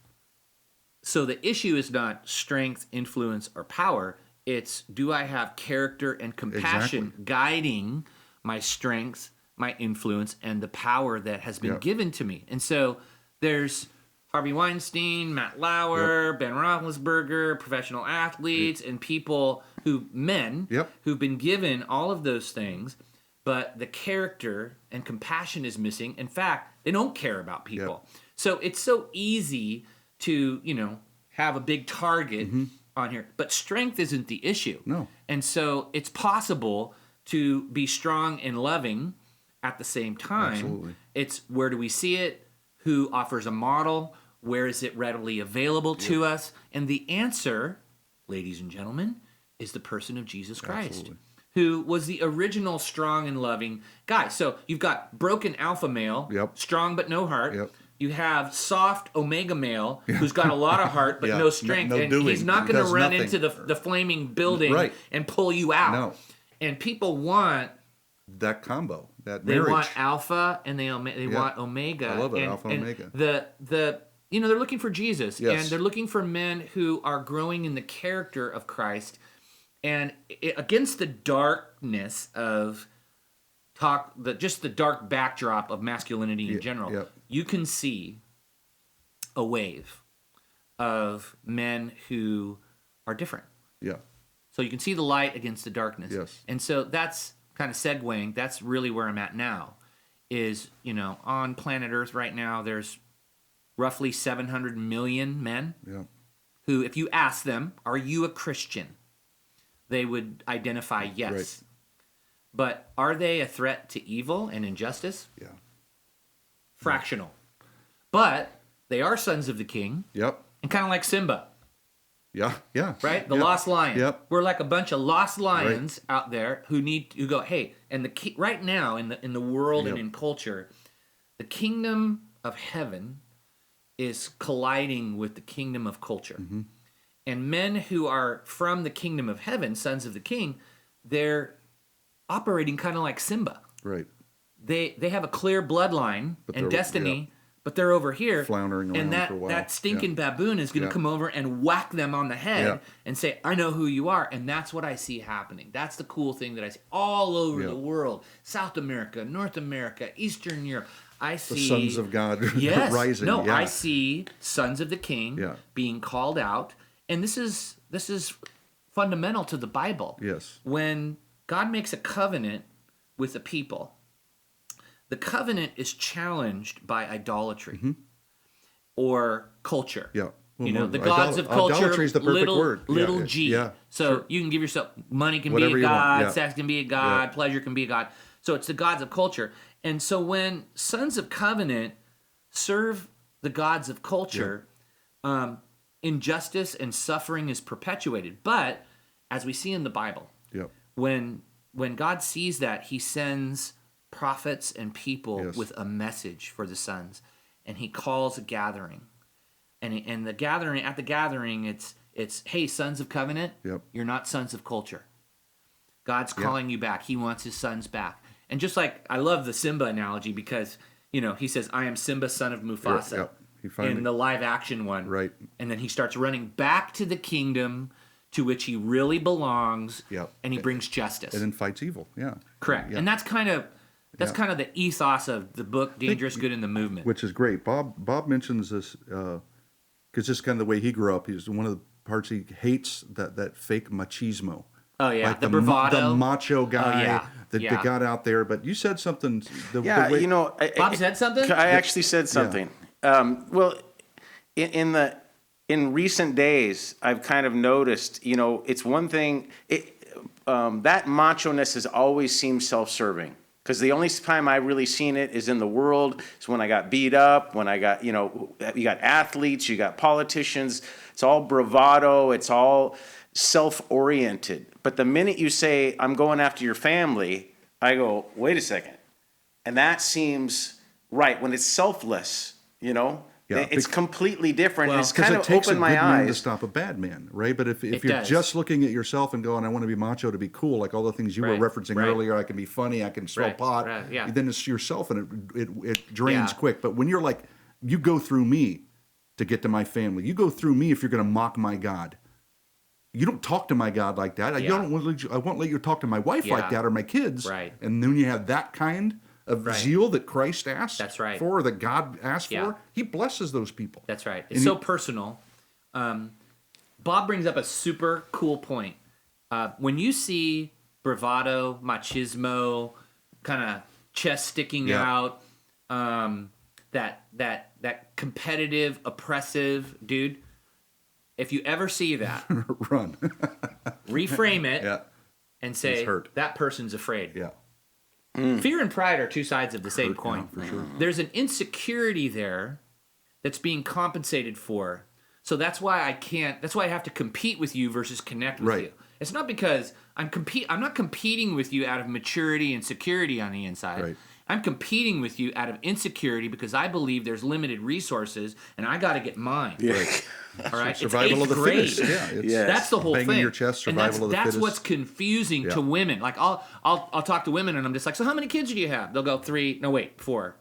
So the issue is not strength, influence, or power. It's, do I have character and compassion Exactly. guiding my strength, my influence, and the power that has been given to me? And so there's Harvey Weinstein, Matt Lauer, Ben Roethlisberger, professional athletes, and people men who've been given all of those things, but the character and compassion is missing. In fact, they don't care about people. So it's so easy to, have a big target on here. But strength isn't the issue. No. And so it's possible to be strong and loving at the same time. Absolutely. It's, where do we see it? Who offers a model? Where is it readily available to us? And the answer, ladies and gentlemen, is the person of Jesus Christ, Absolutely. who was the original strong and loving guy. So you've got broken alpha male, strong but no heart. Yep. You have soft omega male who's got a lot of heart but Yeah. no strength. No And doing. he's not going to Does run nothing. into the flaming building Right. and pull you out. No. And people want, That combo, that they marriage. want alpha and they want omega. I love it, and, alpha, and omega. The they're looking for Jesus, Yes. and they're looking for men who are growing in the character of Christ, and against the darkness of just the dark backdrop of masculinity in general. You can see a wave of men who are different. Yeah. So you can see the light against the darkness. Yes. And so that's kind of segueing. That's really where I'm at now. Is, on planet Earth right now, there's roughly 700 million men who, if you ask them, are you a Christian? They would identify yes. Right. But are they a threat to evil and injustice? Yeah. Fractional. But they are sons of the king. Yep. And kind of like Simba. Yeah. Yeah. Right? The Yep. lost lion. Yep. We're like a bunch of lost lions out there who go, hey, and the key, right now in the world and in culture, the kingdom of heaven is colliding with the kingdom of culture. Mm-hmm. And men who are from the kingdom of heaven, sons of the king, they're operating kind of like Simba. Right. They have a clear bloodline But and they're- destiny, but they're over here Floundering and around for a while. that stinking Yeah. baboon is going to Yeah. come over and whack them on the head Yeah. and say, I know who you are. And that's what I see happening. That's the cool thing that I see all over the world. South America, North America, Eastern Europe. I The see sons of God yes, rising. No, yeah. I see sons of the king Yeah. being called out. And this is fundamental to the Bible. Yes. When God makes a covenant with a people, the covenant is challenged by idolatry or culture. Yeah. The gods of culture, Idolatry is the perfect little, word. Yeah, little yeah, g. yeah, So sure. you can give yourself, money can Whatever be a you want, god, yeah. sex can be a god, Yeah. pleasure can be a god. So it's the gods of culture. And so when sons of covenant serve the gods of culture, injustice and suffering is perpetuated. But as we see in the Bible, Yep. when God sees that, he sends prophets and people Yes. with a message for the sons, and he calls a gathering. And the gathering, at the gathering, it's hey, sons of covenant, Yep. you're not sons of culture. God's calling you back. He wants his sons back. And just like, I love the Simba analogy because, he says, I am Simba, son of Mufasa. Yep. He finally, In the live action one. Right. And then he starts running back to the kingdom to which he really belongs, Yep. and he brings justice. And then fights evil. Yeah. Correct. Yeah. And that's kind of the ethos of the book Dangerous Good in the Movement. Which is great. Bob mentions this because this is kind of the way he grew up. He's one of the parts he hates that fake machismo. Oh yeah, Like the bravado, the macho guy that yeah. got out there. But you said something. The way, Bob said something. I actually said something. Well, in recent days, I've kind of noticed, it's one thing, that macho-ness has always seemed self-serving. Because the only time I really seen it is in the world, is when I got beat up, when I got, you got athletes, you got politicians, it's all bravado, it's all self-oriented. But the minute you say, I'm going after your family, I go, wait a second. And that seems right, when it's selfless, Yeah, it's completely different. Well, And it's kind of it takes opened a good my man to eyes. stop a bad man, right? But if you're does. just looking at yourself and going, I want to be macho to be cool, like all the things you Right, were referencing right. earlier, I can be funny, I can smoke Right, pot, right, yeah. then it's yourself and it drains Yeah. quick. But when you're like, you go through me to get to my family, you go through me if you're going to mock my God. You don't talk to my God like that. Yeah. I won't let you talk to my wife like Yeah. that or my kids. Right. And then you have that kind of Right. zeal that Christ asked That's right. for, that God asked Yeah. for. He blesses those people. That's right. It's And so personal. Bob brings up a super cool point. When you see bravado, machismo, kind of chest sticking Yeah. out, that competitive, oppressive dude, if you ever see that, Run. reframe it Yeah. and say, He's hurt. that person's afraid. Yeah. Fear and pride are two sides of the same Hurt, coin. yeah, for sure. There's an insecurity there that's being compensated for. So that's why I have to compete with you versus connect with Right. you. It's not because I'm not competing with you out of maturity and security on the inside. Right. I'm competing with you out of insecurity because I believe there's limited resources and I got to get mine. All right. Survival it's of the 8th grade. fittest. Yeah. It's Yes. That's the whole banging thing. your chest, And survival of the that's fittest. what's confusing Yeah. to women. Like I'll talk to women and I'm just like, so how many kids do you have? They'll go 3. No, wait, 4.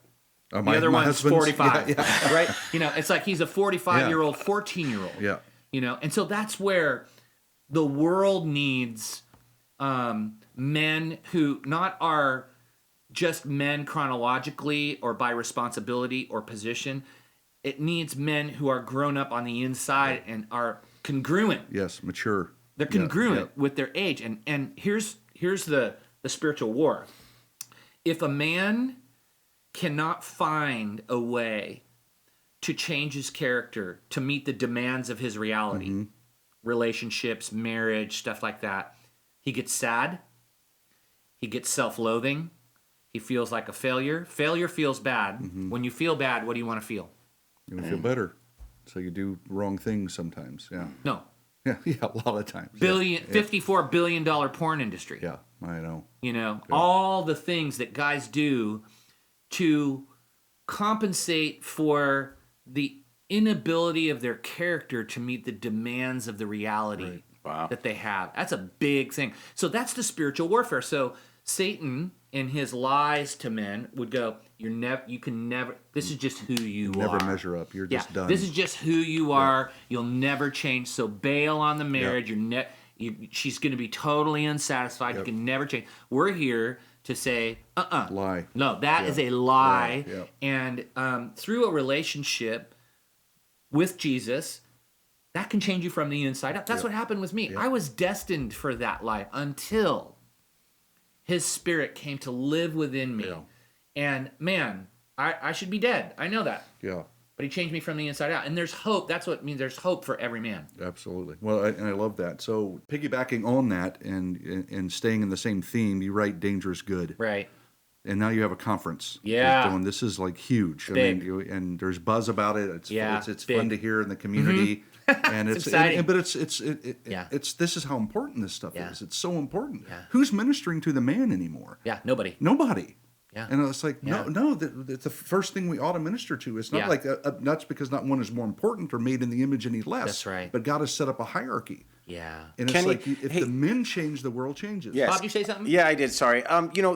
Oh, The other my one's husband's- 45, Yeah. right? It's like he's a 45-year-old, 14-year-old. Yeah. And so that's where the world needs men who not are just men chronologically or by responsibility or position. It needs men who are grown up on the inside and are congruent. Yes. Mature. They're Yeah, congruent yeah. with their age. And here's the spiritual war. If a man cannot find a way to change his character to meet the demands of his reality, Mm-hmm. relationships, marriage, stuff like that, he gets sad. He gets self-loathing. He feels like a failure. Failure feels bad. Mm-hmm. When you feel bad, what do you want to feel? You feel better. So you do wrong things sometimes. Yeah. No. Yeah. Yeah. A lot of times. $54 billion porn industry. Yeah. I know. All the things that guys do to compensate for the inability of their character to meet the demands of the reality Wow. that they have. That's a big thing. So that's the spiritual warfare. So Satan in his lies to men would go, you can never, this is just who you are. Never measure up. You're just done. This is just who you are. You'll never change. So bail on the marriage. She's going to be totally unsatisfied. You can never change. We're here to say, Lie. no, that is a lie. Yeah. And through a relationship with Jesus, that can change you from the inside out. That's what happened with me. I was destined for that life until his spirit came to live within me. Yeah. And man, I should be dead. I know that. Yeah. But he changed me from the inside out. And there's hope. That's what it means. There's hope for every man. Absolutely. Well, I love that. So piggybacking on that and staying in the same theme, you write Dangerous Good. Right. And now you have a conference. Yeah. Going, this is like huge. Big. And there's buzz about it. It's Yeah, it's big. fun to hear in the community. And It's exciting. but Yeah. it's this is how important this stuff Yeah. is. It's so important. Yeah. Who's ministering to the man anymore? Yeah. Nobody. Nobody. Yeah. And it's like, Yeah. no, it's the first thing we ought to minister to. It's not Yeah. like that's because not one is more important or made in the image any less. That's right. But God has set up a hierarchy. Yeah. And Can it's you- like if hey- the men change, the world changes. Yes. Bob, you say something? Yeah, I did. Sorry.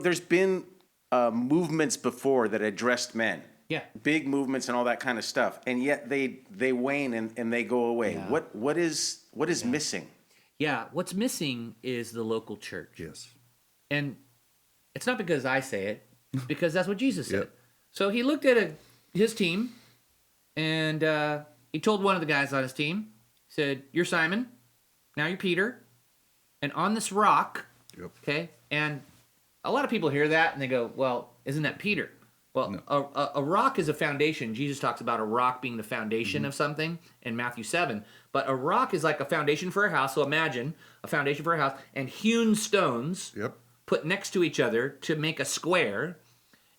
There's been movements before that addressed men. Yeah. Big movements and all that kind of stuff, and yet they wane and they go away. Yeah. What is missing? Yeah, what's missing is the local church. Yes. And it's not because I say it, it's because that's what Jesus said. Yep. So he looked at his team, and he told one of the guys on his team, he said, "You're Simon, now you're Peter, and on this rock," Yep. okay? And a lot of people hear that, and they go, well, isn't that Peter? Well, No. a rock is a foundation. Jesus talks about a rock being the foundation of something in Matthew 7. But a rock is like a foundation for a house. So imagine a foundation for a house and hewn stones Yep. put next to each other to make a square.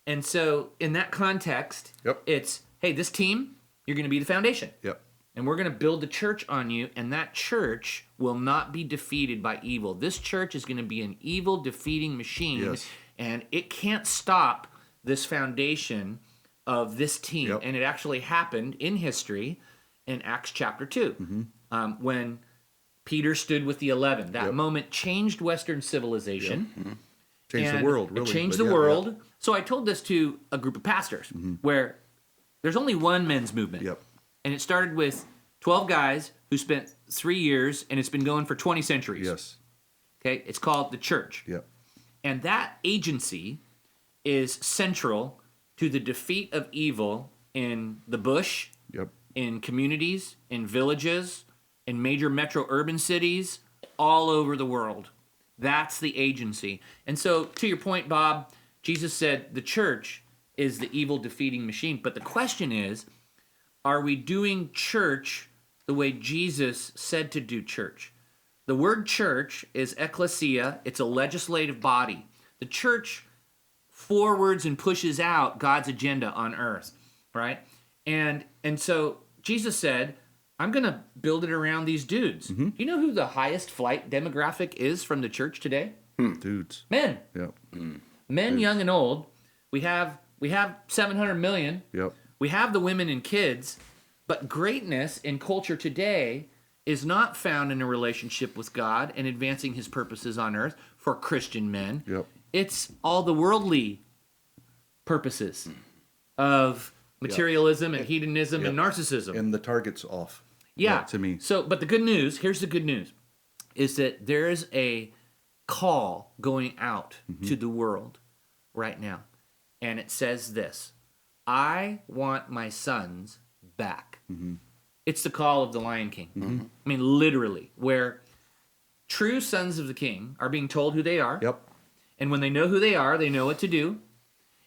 And so in that context, Yep. it's, hey, this team, you're going to be the foundation. Yep. And we're going to build the church on you, and that church will not be defeated by evil. This church is going to be an evil defeating machine, Yes. and it can't stop this foundation of this team. Yep. And it actually happened in history in Acts chapter 2, when Peter stood with the 11. That Yep. moment changed Western civilization. Changed the And world, really. It changed but the yeah, world. yeah. So I told this to a group of pastors where there's only one men's movement. Yep. And it started with 12 guys who spent 3 years, and it's been going for 20 centuries. Yes. Okay? It's called the church. Yep. And that agency is central to the defeat of evil in the bush, Yep. in communities, in villages, in major metro urban cities, all over the world. That's the agency. And so, to your point, Bob, Jesus said the church is the evil defeating machine. But the question is, are we doing church the way Jesus said to do church? The word church is ecclesia. It's a legislative body. The church forwards and pushes out God's agenda on earth, right? And so Jesus said, I'm going to build it around these dudes. Do you know who the highest flight demographic is from the church today? Dudes. Men. Yep. Men, young and old. We have 700 million. Yep. We have the women and kids, but greatness in culture today is not found in a relationship with God and advancing his purposes on earth for Christian men. Yep. It's all the worldly purposes of materialism and hedonism and narcissism. And the target's off. Yeah. To me. So, but the good news, here's the good news, is that there is a call going out to the world right now. And it says this, I want my sons back. It's the call of the Lion King. I mean, literally, where true sons of the king are being told who they are. Yep. And when they know who they are, they know what to do.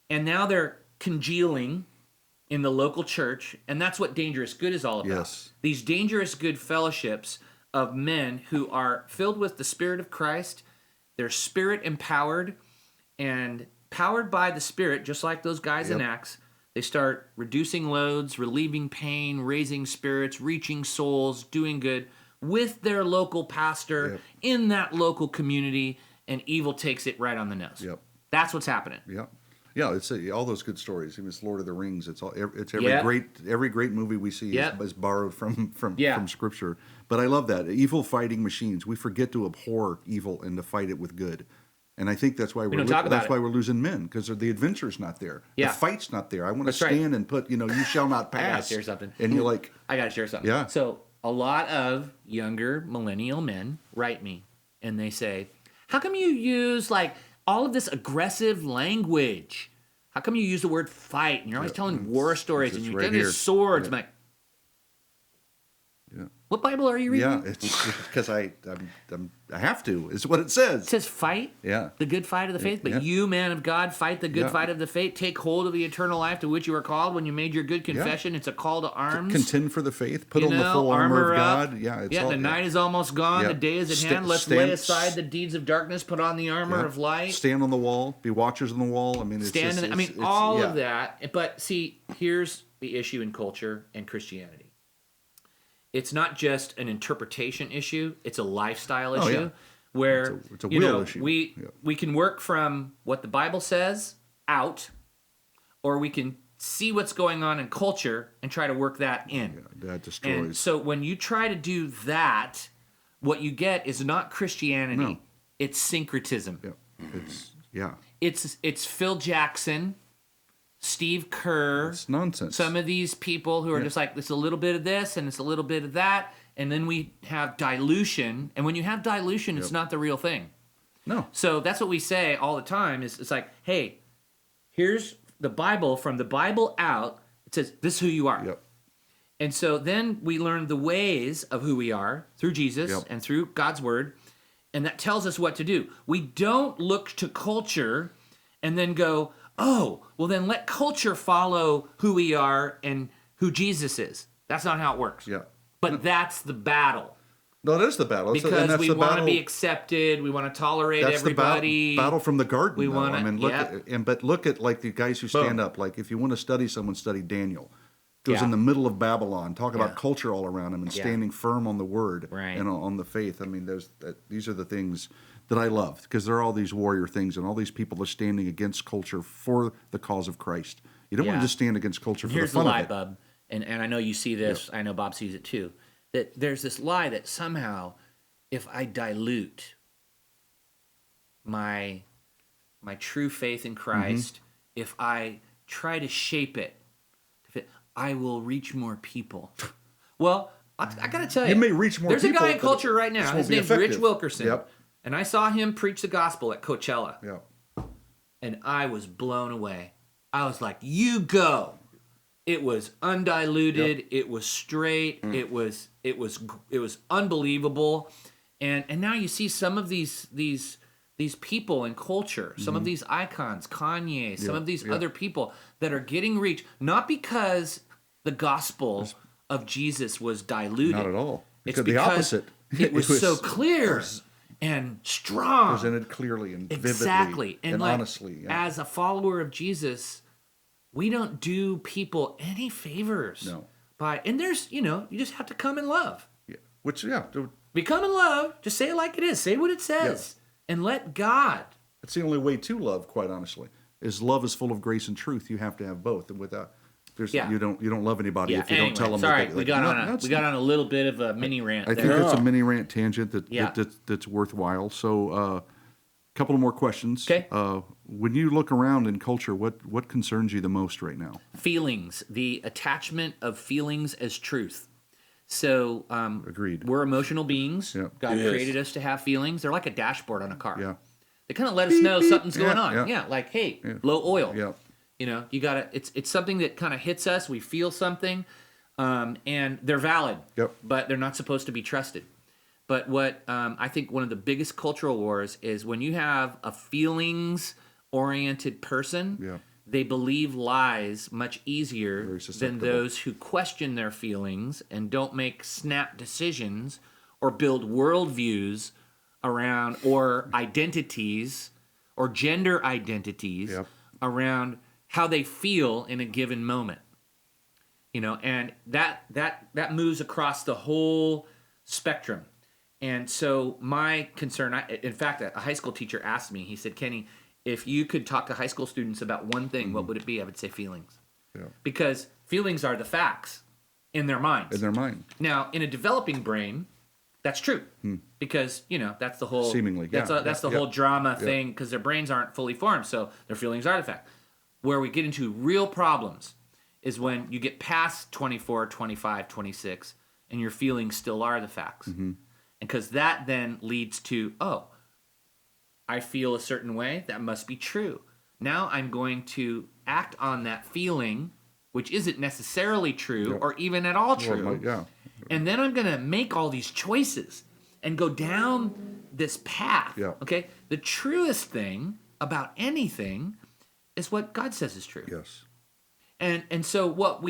And now they're congealing in the local church, and that's what Dangerous Good is all about. Yes. These Dangerous Good fellowships of men who are filled with the Spirit of Christ, they're Spirit empowered, and powered by the Spirit, just like those guys in Acts, they start reducing loads, relieving pain, raising spirits, reaching souls, doing good with their local pastor in that local community, and evil takes it right on the nose. Yep. That's what's happening. Yeah, yeah. It's all those good stories. Even it's Lord of the Rings. It's every Yep. every great movie we see Yep. is borrowed from Yeah. Scripture. But I love that evil fighting machines. We forget to abhor evil and to fight it with good. And I think that's why don't talk about that's it. why we're losing men, because the adventure's not there. Yeah. The fight's not there. I want to That's right. stand and put, you shall not I gotta pass. share something. And you're like, I gotta share something. Yeah. So a lot of younger millennial men write me and they say, how come you use like all of this aggressive language? How come you use the word fight and you're always telling war stories it's and you're right getting here. swords? Yeah. I'm like, yeah, what Bible are you reading? yeah. It's because I have to. It's what it says. It says fight Yeah. the good fight of the faith, but Yeah. you, man of God, fight the good Yeah. fight of the faith. Take hold of the eternal life to which you are called when you made your good confession. It's a call to arms. Contend for the faith. Put You on the know, full armor of up. God. Yeah, it's yeah, all, the night is almost gone. Yeah. The day is at Sta- hand. Let's stand- lay aside the deeds of darkness. Put on the armor Yeah. of light. Stand on the wall. Be watchers on the wall. I mean, it's Stand just, in, I mean, it's- all yeah. of that. But see, here's the issue in culture and Christianity. It's not just an interpretation issue. It's a lifestyle issue. yeah. Where It's a you will know, issue. we Yeah. we can work from what the Bible says out, or we can see what's going on in culture and try to work that in. That And destroys. so when you try to do that, what you get is not Christianity. No. It's syncretism. Yeah. It's yeah. It's Phil Jackson Steve Kerr. It's nonsense. Some of these people who are just like, it's a little bit of this and it's a little bit of that. And then we have dilution. And when you have dilution, it's not the real thing. No. So that's what we say all the time is it's like, hey, here's the Bible. From the Bible out, it says, this is who you are. Yep. And so then we learn the ways of who we are through Jesus and through God's word. And that tells us what to do. We don't look to culture and then go, oh, well then let culture follow who we are and who Jesus is. That's not how it works. Yeah. But that's the battle. No, that is the battle. Because we want to be accepted. We want to tolerate everybody. Battle from the garden. We want to, I mean, look at like the guys who stand up. Like if you want to study someone, study Daniel. Goes in the middle of Babylon, talk about culture all around him and standing firm on the word and on the faith. I mean, these are the things that I love because there are all these warrior things and all these people are standing against culture for the cause of Christ. You don't want to just stand against culture for the fun of it. Here's the lie, Bub, and I know you see this. I know Bob sees it too. That there's this lie that somehow, if I dilute my true faith in Christ, if I try to shape it, I will reach more people. Well, I got to tell you. You may reach more people. There's a guy in culture right now. His name's Rich Wilkerson. Yep. And I saw him preach the gospel at Coachella. Yeah. And I was blown away. I was like, you go. It was undiluted. Yep. It was straight. It was unbelievable. And now you see some of these people in culture, some of these icons, Kanye, some of these other people that are getting reach, not because the gospel of Jesus was diluted. Not at all. It's Because the because opposite. it was so clear and strong. Presented clearly and vividly. Exactly. And like, honestly. Yeah. as a follower of Jesus, we don't do people any favors. No. And there's, you just have to come in love. Yeah. Which, yeah. Become in love. Just say it like it is. Say what it says. And let God. That's the only way to love, quite honestly. Is love is full of grace and truth. You have to have both. And without you don't love anybody if you don't tell them. Sorry, that we got on a little bit of a mini rant. I think there. that's a mini rant tangent that's worthwhile. So, a couple of more questions. Okay. When you look around in culture, what concerns you the most right now? Feelings, the attachment of feelings as truth. So, Agreed. We're emotional beings. Yeah. God created us to have feelings. They're like a dashboard on a car. Yeah. They kind of let us know something's going on. Yeah. Like, hey, low oil. Yeah. You gotta. It's something that kind of hits us. We feel something, and they're valid. Yep. But they're not supposed to be trusted. But what I think one of the biggest cultural wars is when you have a feelings-oriented person. Yeah. They believe lies much easier Very than susceptible. those who question their feelings and don't make snap decisions or build worldviews around or identities or gender identities around how they feel in a given moment. And that moves across the whole spectrum. And so my concern, in fact, a high school teacher asked me, he said, Kenny, if you could talk to high school students about one thing, what would it be? I would say feelings. Yeah. Because feelings are the facts in their minds. In their mind. Now, in a developing brain, that's true. Because, that's the whole... Seemingly, That's the whole drama thing, because their brains aren't fully formed, so their feelings are the fact. Where we get into real problems is when you get past 24, 25, 26, and your feelings still are the facts. And because that then leads to, I feel a certain way, that must be true. Now I'm going to act on that feeling, which isn't necessarily true or even at all true. And then I'm going to make all these choices and go down this path. Yeah. Okay? The truest thing about anything is what God says is true. Yes. And so what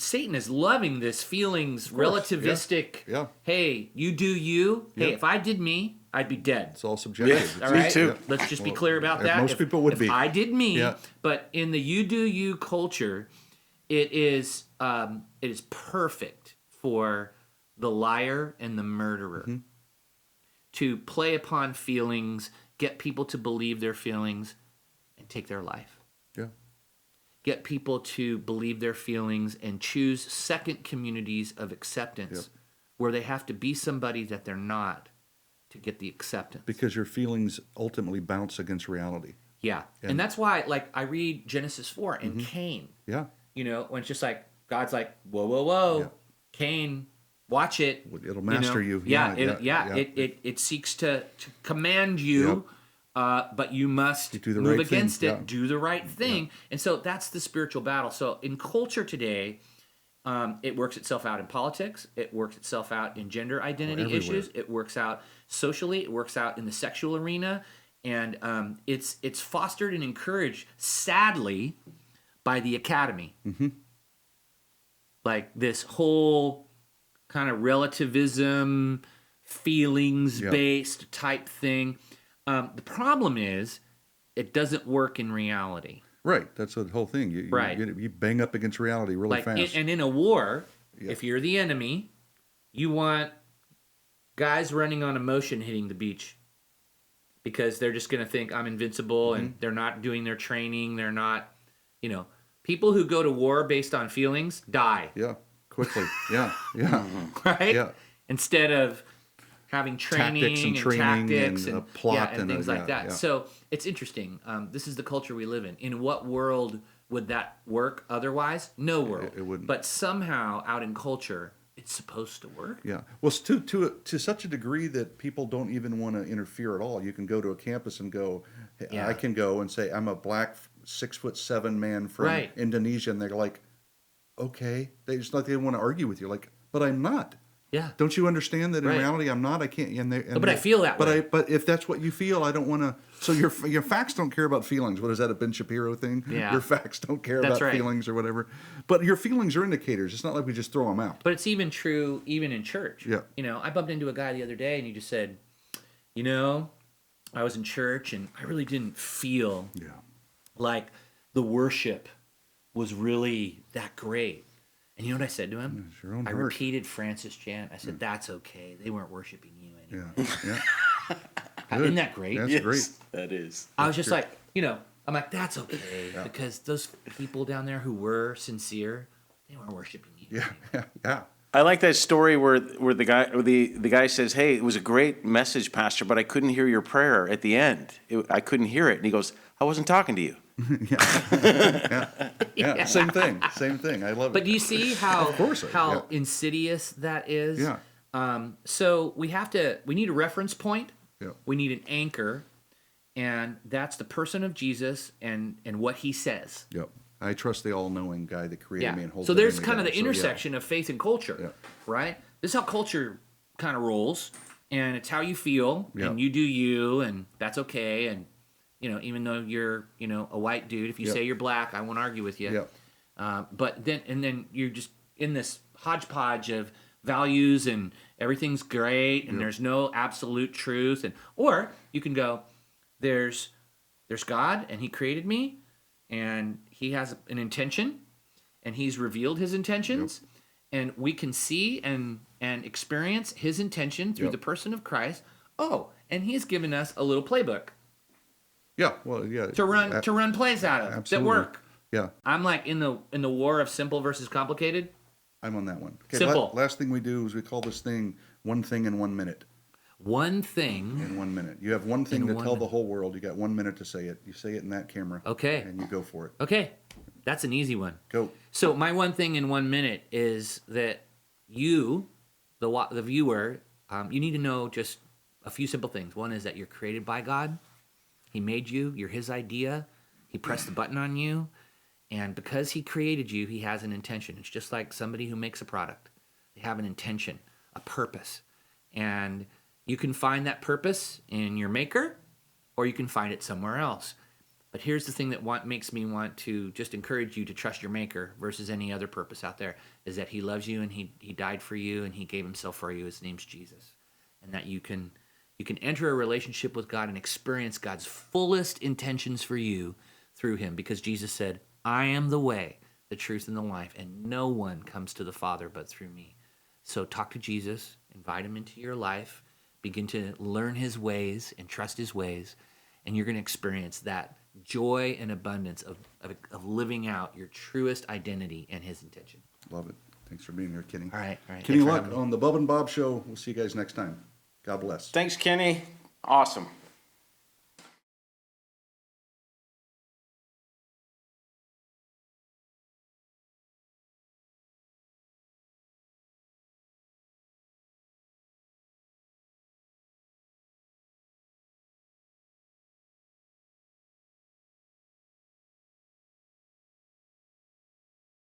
Satan is loving this feelings relativistic. Yeah. Hey, you do you. Hey, if I did me, I'd be dead. It's all subjective. All right? Me too. Let's just be clear about that. Most people would be. If I did me, Yeah. but in the you do you culture, it is perfect for the liar and the murderer to play upon feelings, get people to believe their feelings, and take their life. Yeah. Get people to believe their feelings and choose second communities of acceptance where they have to be somebody that they're not to get the acceptance. Because your feelings ultimately bounce against reality. Yeah. And that's why, like, I read Genesis 4 and Cain, Yeah. when it's just like, God's like, whoa, whoa, whoa, Yeah. Cain, watch it. It'll master you. Yeah, Yeah. it seeks to command you, but you must do the move right thing. against it, Yeah. do the right thing. And so that's the spiritual battle. So in culture today, it works itself out in politics. It works itself out in gender identity everywhere. issues. It works out socially. It works out in the sexual arena. And it's fostered and encouraged, sadly, by the academy. Like this whole kind of relativism, feelings-based type thing. The problem is it doesn't work in reality. Right. That's the whole thing. You bang up against reality really fast. And in a war, if you're the enemy, you want guys running on emotion hitting the beach because they're just going to think I'm invincible and they're not doing their training. They're not, people who go to war based on feelings die. Yeah. Quickly. Yeah. Right? Yeah. Instead of having training and tactics and plot and things like that. Yeah. So it's interesting. This is the culture we live in. In what world would that work otherwise? No world. It wouldn't. But somehow out in culture, it's supposed to work. Yeah. Well, it's to such a degree that people don't even want to interfere at all. You can go to a campus and go, I can go and say, I'm a black 6'7" man from Indonesia. And they're like, okay. They just like, they want to argue with you. Like, but I'm not. Yeah. Don't you understand that in reality I'm not? I can't. But I feel that way. But if that's what you feel, I don't want to. So your facts don't care about feelings. What is that, a Ben Shapiro thing? Yeah. Your facts don't care about feelings or whatever. But your feelings are indicators. It's not like we just throw them out. But it's even true even in church. Yeah. I bumped into a guy the other day and he just said, I was in church and I really didn't feel like the worship was really that great. And you know what I said to him? It's your own I heart. repeated Francis Chan. I said, that's okay. They weren't worshiping you anyway. Yeah. Isn't that great? That's great. That is. I was just like, I'm like, that's okay. Because those people down there who were sincere, they weren't worshiping you. Yeah. I like that story where the guy says, "Hey, it was a great message, Pastor, but I couldn't hear your prayer at the end. I couldn't hear it." And he goes, "I wasn't talking to you." Yeah. Same thing. I love it. But do you see how Of course, insidious that is? Yeah. So we need a reference point. Yeah. We need an anchor, and that's the person of Jesus and what he says. Yep. I trust the all-knowing guy that created me and holds So everything there's kind of the together. intersection of faith and culture, right? This is how culture kind of rolls, and it's how you feel, and you do you, and that's okay. And even though you're a white dude, if you say you're black, I won't argue with you. But then you're just in this hodgepodge of values, and everything's great, and there's no absolute truth, or you can go, there's God, and He created me, and He has an intention, and He's revealed His intentions, and we can see and experience His intention through the person of Christ. Oh, and He's given us a little playbook. Yeah. Well, yeah. To run plays out of Absolutely. that work. Yeah. I'm like in the war of simple versus complicated. I'm on that one. Okay, Simple. Last thing we do is we call this thing one thing in 1 minute. One thing. In 1 minute. You have one thing In to 1 tell the minute. whole world. You got 1 minute to say it. You say it in that camera. Okay. And you go for it. Okay. That's an easy one. Go. So my one thing in 1 minute is that you, the viewer, you need to know just a few simple things. One is that you're created by God. He made you. You're His idea. He pressed the button on you. And because He created you, He has an intention. It's just like somebody who makes a product. They have an intention, a purpose. And you can find that purpose in your maker, or you can find it somewhere else. But here's the thing that makes me want to just encourage you to trust your maker versus any other purpose out there, is that He loves you and he died for you and He gave Himself for you. His name's Jesus. And that you can enter a relationship with God and experience God's fullest intentions for you through Him, because Jesus said, I am the way, the truth, and the life, and no one comes to the Father but through me. So talk to Jesus, invite Him into your life, begin to learn His ways and trust His ways, and you're going to experience that joy and abundance of living out your truest identity and His intention. Love it. Thanks for being here, Kenny. All right. Kenny Thanks for Luck having me. on the Bub and Bob Show. We'll see you guys next time. God bless. Thanks, Kenny. Awesome.